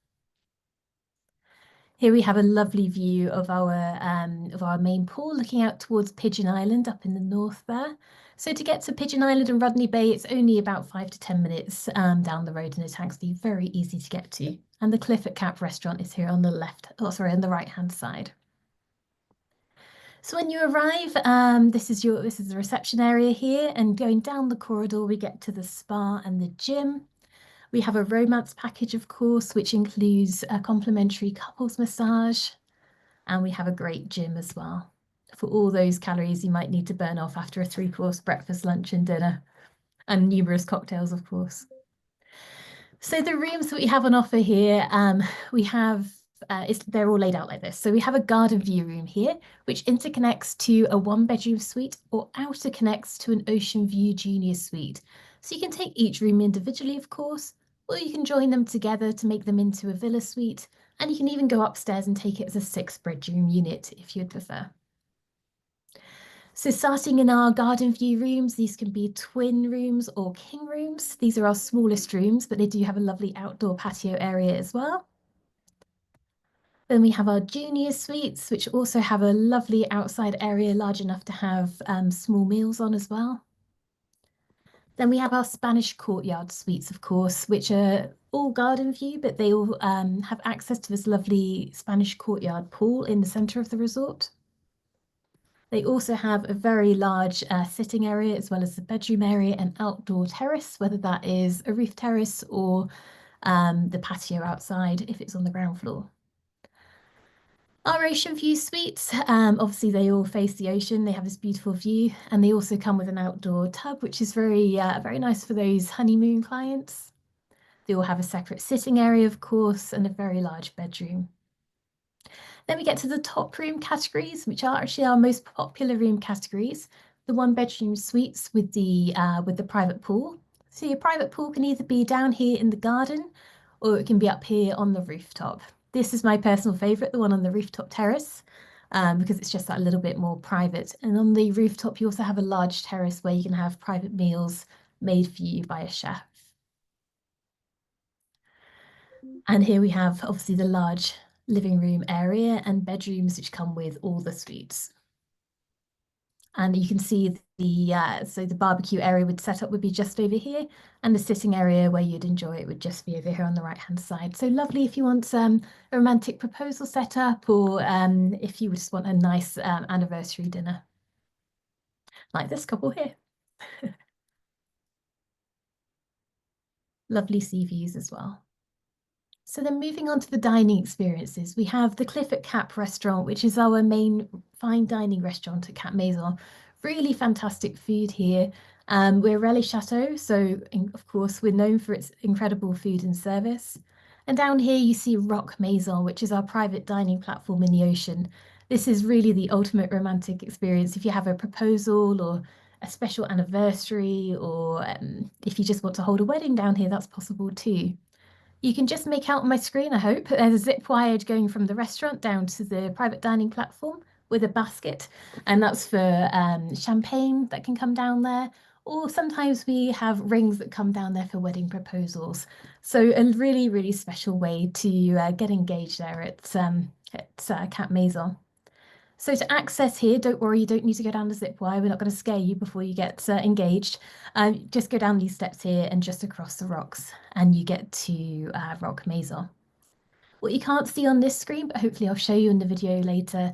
Here we have a lovely view of our main pool looking out towards Pigeon Island up in the north there. So to get to Pigeon Island and Rodney Bay, it's only about 5 to 10 minutes down the road, and it's actually very easy to get to. And the Cliff at Cap restaurant is here on the on the right-hand side. So when you arrive, this is the reception area here, and going down the corridor, we get to the spa and the gym. We have a romance package, of course, which includes a complimentary couples massage, and we have a great gym as well for all those calories you might need to burn off after a 3-course breakfast, lunch and dinner, and numerous cocktails, of course. So the rooms that we have on offer here, we have, they're all laid out like this. So we have a garden view room here, which interconnects to a 1-bedroom suite or outer connects to an ocean view junior suite. So you can take each room individually, of course, or you can join them together to make them into a villa suite. And you can even go upstairs and take it as a 6-bedroom unit if you'd prefer. So starting in our garden view rooms, these can be twin rooms or king rooms. These are our smallest rooms, but they do have a lovely outdoor patio area as well. Then we have our junior suites, which also have a lovely outside area large enough to have small meals on as well. Then we have our Spanish courtyard suites, of course, which are all garden view, but they all have access to this lovely Spanish courtyard pool in the centre of the resort. They also have a very large sitting area as well as the bedroom area and outdoor terrace, whether that is a roof terrace or the patio outside if it's on the ground floor. Our ocean view suites, obviously they all face the ocean. They have this beautiful view, and they also come with an outdoor tub, which is very nice for those honeymoon clients. They all have a separate sitting area, of course, and a very large bedroom. Then we get to the top room categories, which are actually our most popular room categories. The one bedroom suites with the private pool. So your private pool can either be down here in the garden, or it can be up here on the rooftop. This is my personal favourite, the one on the rooftop terrace, because it's just that little bit more private. And on the rooftop, you also have a large terrace where you can have private meals made for you by a chef. And here we have obviously the large living room area and bedrooms which come with all the suites. And you can see the barbecue area would be just over here, and the sitting area where you'd enjoy it would just be over here on the right hand side. So lovely if you want a romantic proposal set up, or if you just want a nice anniversary dinner, like this couple here. Lovely sea views as well. So then moving on to the dining experiences, we have the Cliff at Cap restaurant, which is our main fine dining restaurant at Cap Maison. Really fantastic food here. We're Relais Chateau, so of course we're known for its incredible food and service. And down here you see Rock Maison, which is our private dining platform in the ocean. This is really the ultimate romantic experience if you have a proposal or a special anniversary, or if you just want to hold a wedding down here, that's possible too. You can just make out on my screen, I hope, there's a zip wired going from the restaurant down to the private dining platform with a basket, and that's for champagne that can come down there, or sometimes we have rings that come down there for wedding proposals. So a really, really special way to get engaged there at Cap Maison. So to access here, don't worry, you don't need to go down the zip wire. We're not going to scare you before you get engaged. Just go down these steps here and just across the rocks, and you get to Rock Maison. What you can't see on this screen, but hopefully I'll show you in the video later,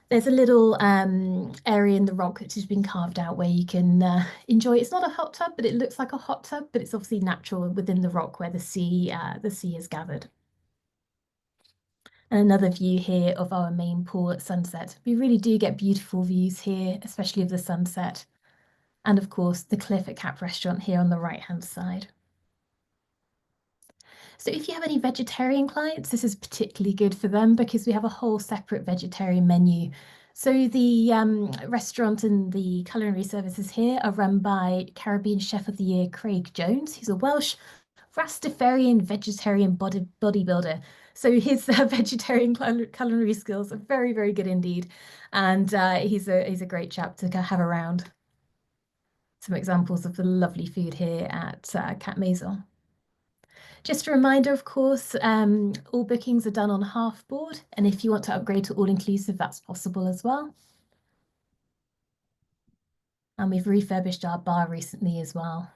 there's a little area in the rock which has been carved out where you can enjoy. It's not a hot tub, but it looks like a hot tub, but it's obviously natural within the rock where the sea is gathered. And another view here of our main pool at sunset. We really do get beautiful views here, especially of the sunset. And of course, the Cliff at Cap restaurant here on the right-hand side. So if you have any vegetarian clients, this is particularly good for them because we have a whole separate vegetarian menu. So the restaurant and the culinary services here are run by Caribbean Chef of the Year, Craig Jones. He's a Welsh Rastafarian vegetarian bodybuilder. So his vegetarian culinary skills are very, very good indeed. And he's a great chap to have around. Some examples of the lovely food here at Cap Maison. Just a reminder, of course, all bookings are done on half board. And if you want to upgrade to all-inclusive, that's possible as well. And we've refurbished our bar recently as well.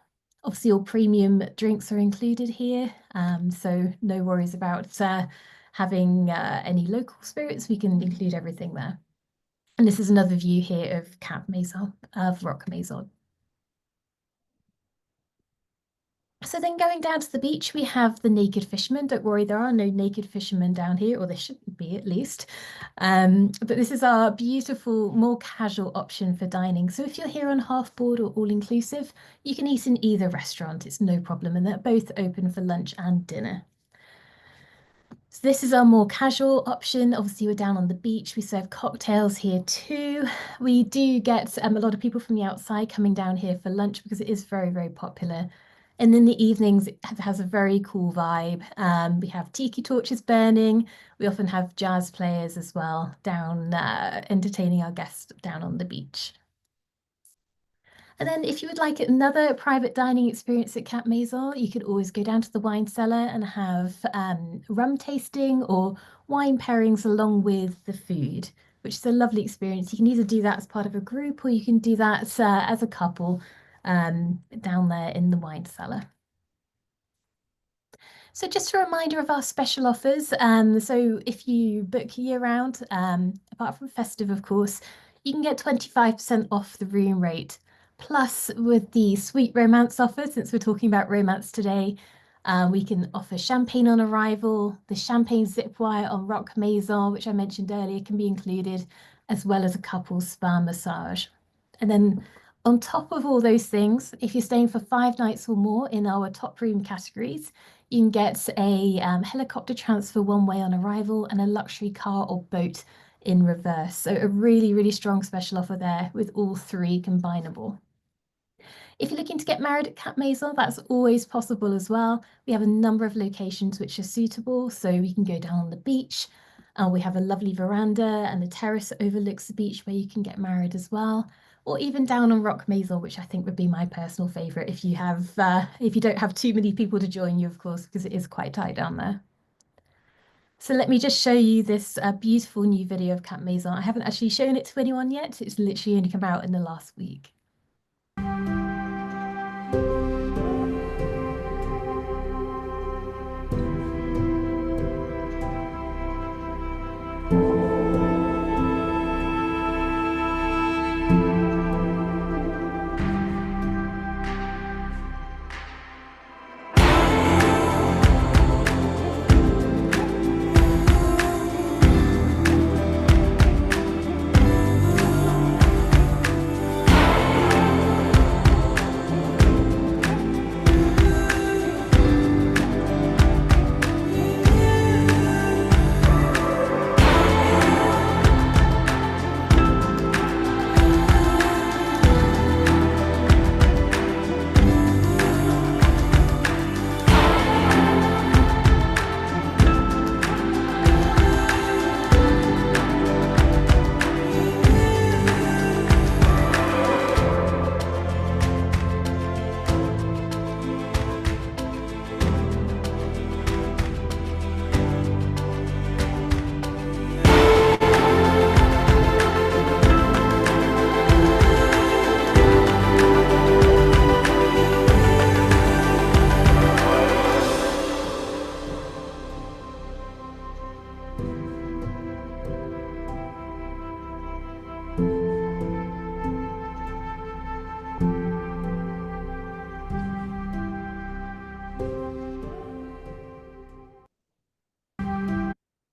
Obviously, all premium drinks are included here, so no worries about having any local spirits. We can include everything there. And this is another view here of Cap Maison, of Rock Maison. So then going down to the beach, we have the Naked Fisherman. Don't worry, there are no naked fishermen down here, or there shouldn't be at least. But this is our beautiful, more casual option for dining. So if you're here on half board or all inclusive, you can eat in either restaurant. It's no problem, and they're both open for lunch and dinner. So this is our more casual option. Obviously, we're down on the beach. We serve cocktails here too. We do get a lot of people from the outside coming down here for lunch because it is very, very popular. And in the evenings, it has a very cool vibe. We have tiki torches burning. We often have jazz players as well down entertaining our guests down on the beach. And then if you would like another private dining experience at Cap Maison, you could always go down to the wine cellar and have rum tasting or wine pairings along with the food, which is a lovely experience. You can either do that as part of a group or you can do that as a couple down there in the wine cellar. So just a reminder of our special offers. So if you book year round, apart from festive, of course, you can get 25% off the room rate. Plus, with the Sweet Romance offer, since we're talking about romance today, we can offer champagne on arrival. The champagne zip wire on Roque Maison, which I mentioned earlier, can be included, as well as a couple's spa massage. And then on top of all those things, if you're staying for 5 nights or more in our top room categories, you can get a helicopter transfer one way on arrival and a luxury car or boat in reverse. So a really, really strong special offer there with all 3 combinable. If you're looking to get married at Cap Maison, that's always possible as well. We have a number of locations which are suitable, so we can go down on the beach. We have a lovely veranda and a terrace that overlooks the beach where you can get married as well, or even down on Roque Maison, which I think would be my personal favourite if you have if you don't have too many people to join you, of course, because it is quite tight down there. So let me just show you this beautiful new video of Cap Maison. I haven't actually shown it to anyone yet. It's literally only come out in the last week.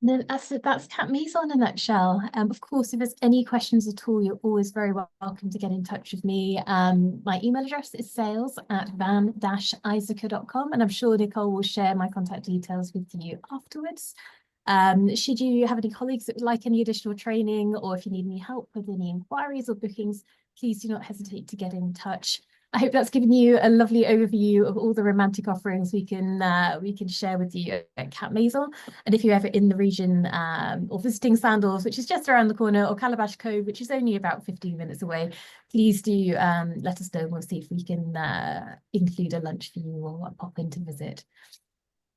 Then that's Cap Maison in a nutshell. Of course, if there's any questions at all, you're always very welcome to get in touch with me. My email address is sales@van-isaac.com, and I'm sure Nicole will share my contact details with you afterwards. Should you have any colleagues that would like any additional training, or if you need any help with any inquiries or bookings, please do not hesitate to get in touch. I hope that's given you a lovely overview of all the romantic offerings we can share with you at Cap Maison. And if you're ever in the region or visiting Sandals, which is just around the corner, or Calabash Cove, which is only about 15 minutes away, please do let us know. We'll see if we can include a lunch for you or pop in to visit.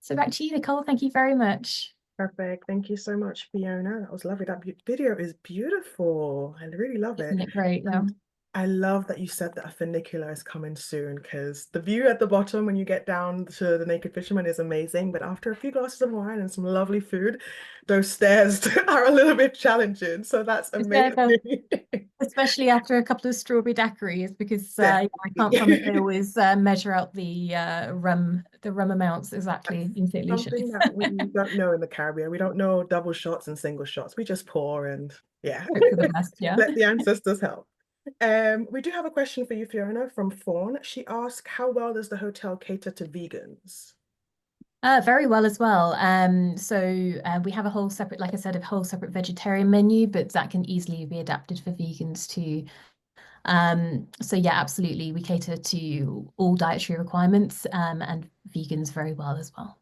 So back to you, Nicole. Thank you very much. Perfect. Thank you so much, Fiona. That was lovely. That video is beautiful. I really love it. Isn't it great? Yeah. I love that you said that a funicular is coming soon, because the view at the bottom when you get down to the Naked Fisherman is amazing. But after a few glasses of wine and some lovely food, those stairs are a little bit challenging. So that's amazing. Especially after a couple of strawberry daiquiris, because I can't promise they always measure out the rum amounts exactly in St. Lucia. Something that we don't know in the Caribbean. We don't know double shots and single shots. We just pour and yeah. Hope for the best, yeah. Let the ancestors help. We do have a question for you, Fiona, from Fawn. She asked, how well does the hotel cater to vegans? Very well as well. We have a whole separate, like I said, a whole separate vegetarian menu, but that can easily be adapted for vegans too. So yeah, absolutely. We cater to all dietary requirements and vegans very well as well.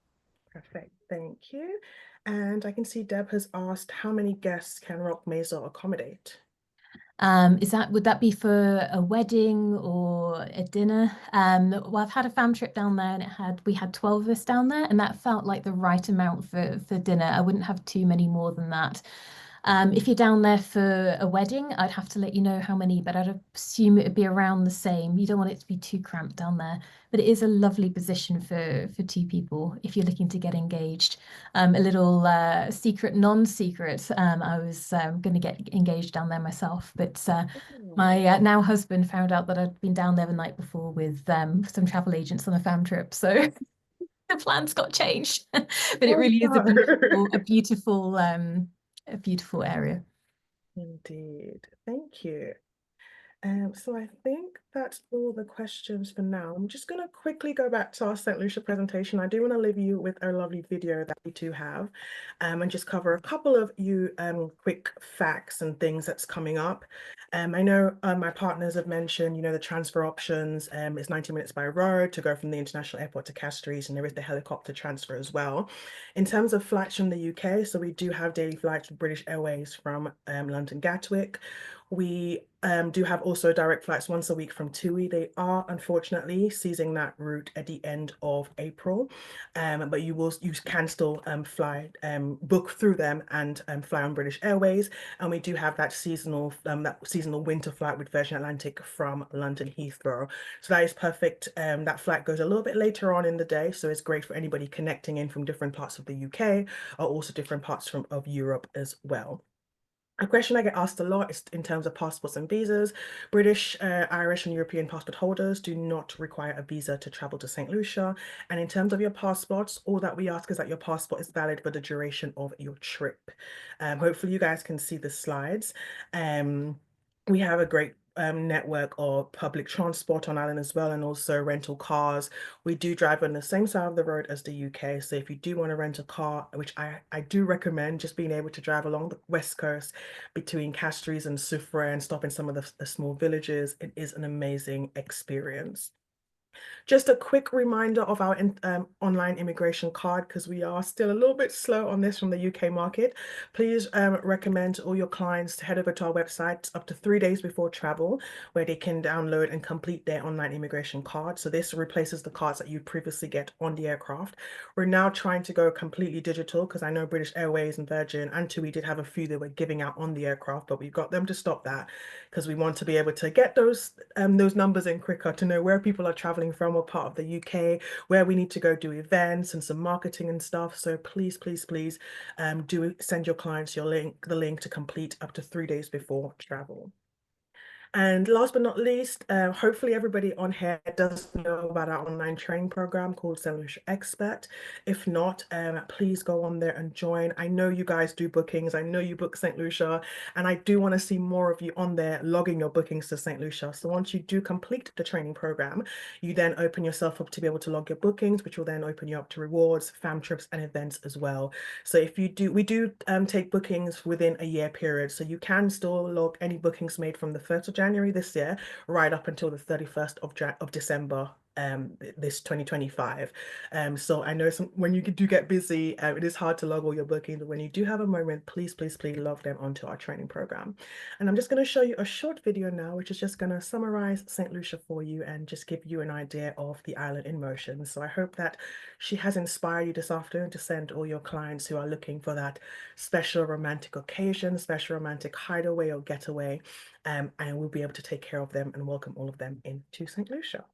Perfect. Thank you. And I can see Deb has asked, how many guests can Roque Maison accommodate? Would that be for a wedding or a dinner? Well, I've had a fam trip down there and we had 12 of us down there, and that felt like the right amount for dinner. I wouldn't have too many more than that. If you're down there for a wedding, I'd have to let you know how many, but I'd assume it would be around the same. You don't want it to be too cramped down there, but it is a lovely position for two people if you're looking to get engaged. A little secret, non-secret. I was going to get engaged down there myself, but my now husband found out that I'd been down there the night before with some travel agents on a fam trip, so the plans got changed. But it Oh, really is no. a beautiful area. Indeed. Thank you. So I think that's all the questions for now. I'm just going to quickly go back to our St. Lucia presentation. I do want to leave you with a lovely video that we do have, and just cover a couple of quick facts and things that's coming up. I know my partners have mentioned, the transfer options. It's 90 minutes by road to go from the international airport to Castries, and there is the helicopter transfer as well. In terms of flights from the UK, so we do have daily flights with British Airways from London Gatwick. We do have also direct flights once a week from TUI. They are unfortunately ceasing that route at the end of April, but you can still book through them and fly on British Airways. And we do have that seasonal winter flight with Virgin Atlantic from London Heathrow. So that is perfect. That flight goes a little bit later on in the day, so it's great for anybody connecting in from different parts of the UK or also different parts of Europe as well. A question I get asked a lot is in terms of passports and visas. British, Irish and European passport holders do not require a visa to travel to St. Lucia. And in terms of your passports, all that we ask is that your passport is valid for the duration of your trip. Hopefully you guys can see the slides. We have a great network of public transport on island as well, and also rental cars. We do drive on the same side of the road as the UK, so if you do want to rent a car, which I do recommend, just being able to drive along the west coast between Castries and Soufrière and stop in some of the small villages, it is an amazing experience. Just a quick reminder of our online immigration card, because we are still a little bit slow on this from the UK market. Please recommend to all your clients to head over to our website up to 3 days before travel, where they can download and complete their online immigration card. So this replaces the cards that you previously get on the aircraft. We're now trying to go completely digital, because I know British Airways and Virgin and TUI did have a few they were giving out on the aircraft, but we've got them to stop that, because we want to be able to get those numbers in quicker, to know where people are traveling from, what part of the UK, where we need to go do events and some marketing and stuff. So please, please, please do send your clients the link to complete up to 3 days before travel. And last but not least, hopefully everybody on here does know about our online training program called St. Lucia Expert. If not, please go on there and join. I know you guys do bookings. I know you book St. Lucia, and I do want to see more of you on there logging your bookings to St. Lucia. So once you do complete the training program, you then open yourself up to be able to log your bookings, which will then open you up to rewards, fam trips, and events as well. So if you do, we do take bookings within a year period. So you can still log any bookings made from the 1st of January this year right up until the 31st of December this 2025. So I know when you do get busy, it is hard to log all your bookings, but when you do have a moment, please, please, please log them onto our training program. And I'm just going to show you a short video now, which is just going to summarize St. Lucia for you and just give you an idea of the island in motion. So I hope that she has inspired you this afternoon to send all your clients who are looking for that special romantic occasion, special romantic hideaway or getaway, and we'll be able to take care of them and welcome all of them into St. Lucia.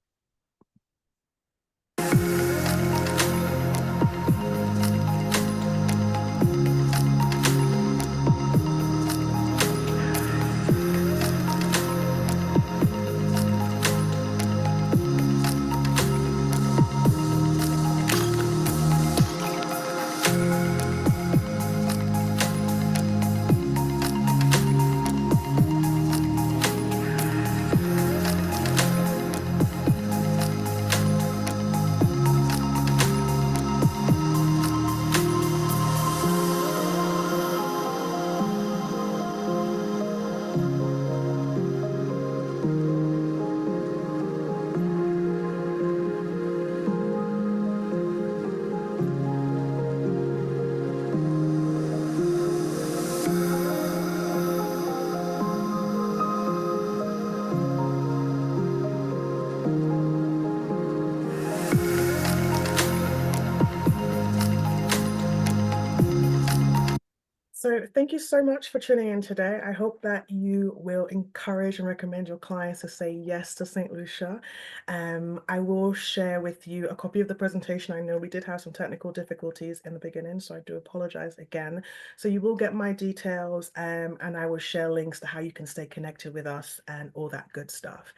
So thank you so much for tuning in today. I hope that you will encourage and recommend your clients to say yes to St. Lucia. I will share with you a copy of the presentation. I know we did have some technical difficulties in the beginning, so I do apologize again. So you will get my details, and I will share links to how you can stay connected with us and all that good stuff.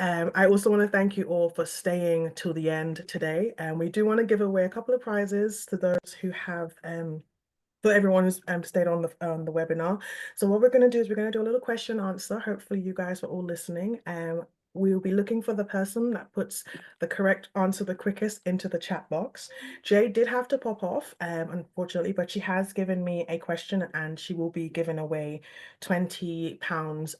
I also want to thank you all for staying till the end today. And we do want to give away a couple of prizes to those who have for everyone who's stayed on the webinar. So what we're going to do is we're going to do a little question answer. Hopefully you guys are all listening. We'll be looking for the person that puts the correct answer the quickest into the chat box. Jade did have to pop off, unfortunately, but she has given me a question and she will be giving away £20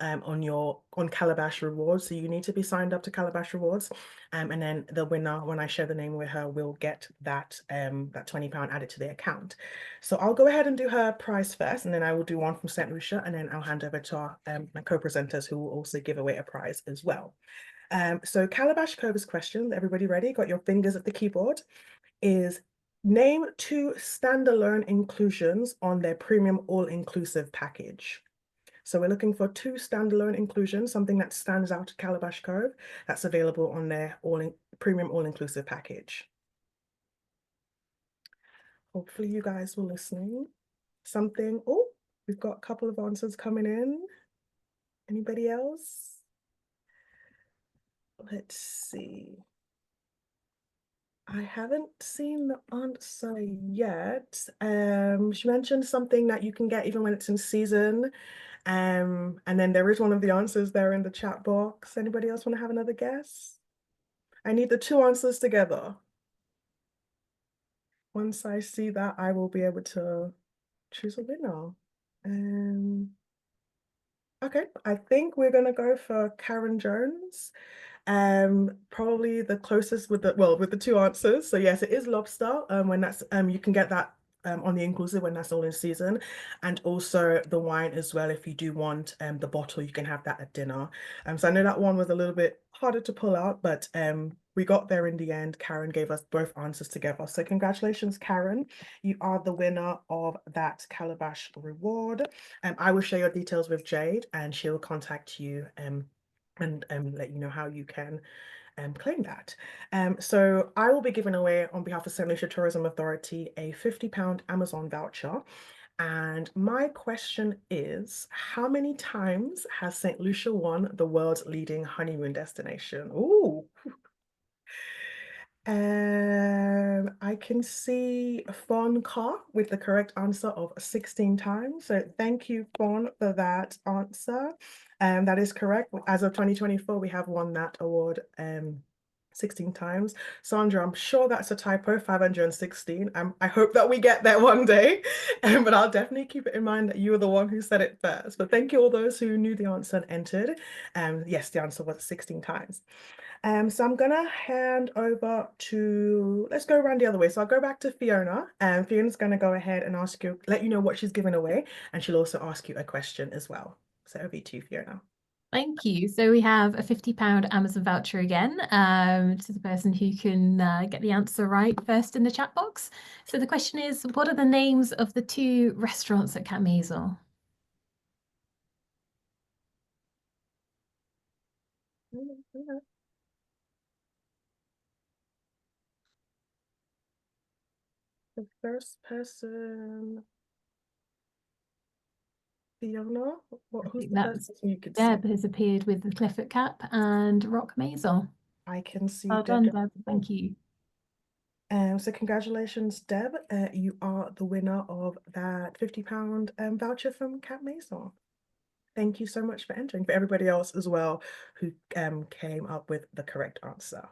on Calabash Rewards. So you need to be signed up to Calabash Rewards. And then the winner, when I share the name with her, will get that £20 added to their account. So I'll go ahead and do her prize first, and then I will do one from St. Lucia, and then I'll hand over to our my co-presenters who will also give away a prize as well. So Calabash Cove's question, everybody ready? Got your fingers at the keyboard? Is name 2 standalone inclusions on their premium all-inclusive package. So we're looking for 2 standalone inclusions, something that stands out to Calabash Cove that's available on their premium all-inclusive package. Hopefully you guys were listening. Something, oh, we've got a couple of answers coming in. Anybody else? Let's see. I haven't seen the answer yet. She mentioned something that you can get even when it's in season. And then there is one of the answers there in the chat box. Anybody else want to have another guess? I need the 2 answers together. Once I see that, I will be able to choose a winner. Okay, I think we're gonna go for Karen Jones. Probably the closest with the 2 answers. So yes, it is lobster. When that's you can get that on the inclusive when that's all in season, and also the wine as well. If you do want the bottle, you can have that at dinner. So I know that one was a little bit harder to pull out, but we got there in the end. Karen gave us both answers together. So congratulations, Karen. You are the winner of that Calabash reward. I will share your details with Jade, and she'll contact you and let you know how you can claim that. So I will be giving away on behalf of St. Lucia Tourism Authority a £50 Amazon voucher. And my question is, how many times has St. Lucia won the world's leading honeymoon destination? Ooh. I can see Fawn Carr with the correct answer of 16 times. So thank you, Fawn, for that answer. That is correct. As of 2024, we have won that award 16 times. Sandra, I'm sure that's a typo, 516. I hope that we get there one day, but I'll definitely keep it in mind that you were the one who said it first. But thank you all those who knew the answer and entered. Yes, the answer was 16 times. So I'm gonna hand over to, let's go around the other way. So I'll go back to Fiona, and Fiona's gonna go ahead and let you know what she's giving away, and she'll also ask you a question as well. So over to you, Fiona. Thank you. So we have a £50 Amazon voucher again to the person who can get the answer right first in the chat box. So the question is, what are the names of the 2 restaurants at Cap Maisel? The first person, Fiona, who's the first person you could see? Deb has appeared with the Clifford Cap and Rock Maisel. I can see Well done, Deb. Thank you. So congratulations, Deb. You are the winner of that £50 voucher from Cap Maisel. Thank you so much for entering. For everybody else as well who came up with the correct answer.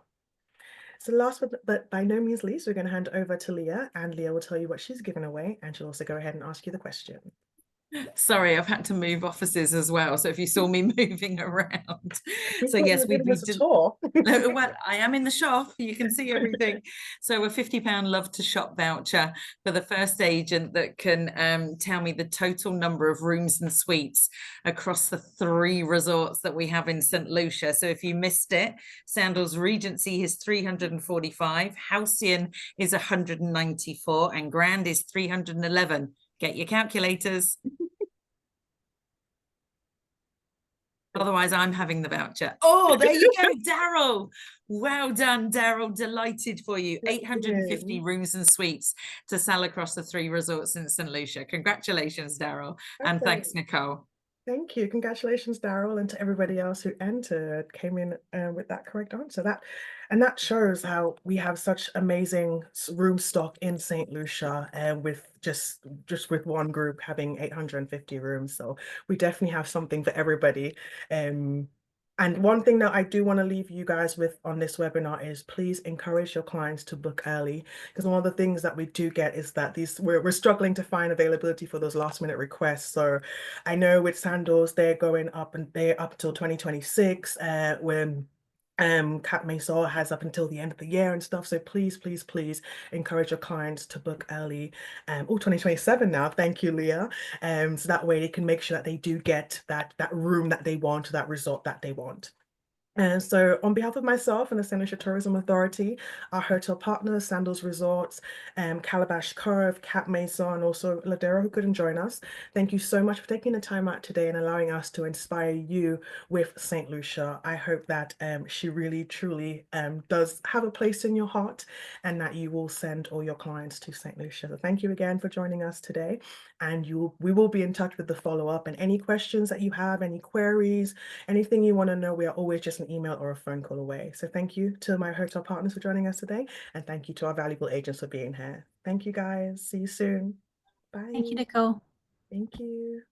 So last but by no means least, we're going to hand over to Leah, and Leah will tell you what she's given away, and she'll also go ahead and ask you the question. Sorry, I've had to move offices as well. So if you saw me moving around. So yes, we did a tour. Well, I am in the shop. You can see everything. So a £50 Love to Shop voucher for the first agent that can tell me the total number of rooms and suites across the 3 resorts that we have in St. Lucia. So if you missed it, Sandals Regency is 345, Halcyon is 194, and Grand is 311. Get your calculators. Otherwise, I'm having the voucher. Oh, there you go, Daryl. Well done, Daryl. Delighted for you. 850 rooms and suites to sell across the 3 resorts in St. Lucia. Congratulations, Daryl. And thanks, Nicole. Thank you. Congratulations, Daryl, and to everybody else who entered, came in with that correct answer. That shows how we have such amazing room stock in St. Lucia, and with just with one group having 850 rooms. So we definitely have something for everybody. And one thing that I do want to leave you guys with on this webinar is please encourage your clients to book early, because one of the things that we do get is that we're struggling to find availability for those last minute requests. So I know with Sandals, they're going up and they're up till 2026, when Cap Maison has up until the end of the year and stuff. So please, please, please encourage your clients to book early. 2027 now. Thank you, Leah. So that way they can make sure that they do get that room that they want, that resort that they want. And so on behalf of myself and the St. Lucia Tourism Authority, our hotel partners, Sandals Resorts, Calabash Cove, Cap Maison, and also Ladera, who couldn't join us, thank you so much for taking the time out today and allowing us to inspire you with St. Lucia. I hope that she really, truly does have a place in your heart, and that you will send all your clients to St. Lucia. So thank you again for joining us today. And we will be in touch with the follow-up, and any questions that you have, any queries, anything you want to know, we are always just an email or a phone call away. So thank you to my hotel partners for joining us today, and thank you to our valuable agents for being here. Thank you, guys. See you soon. Bye. Thank you, Nicole. Thank you.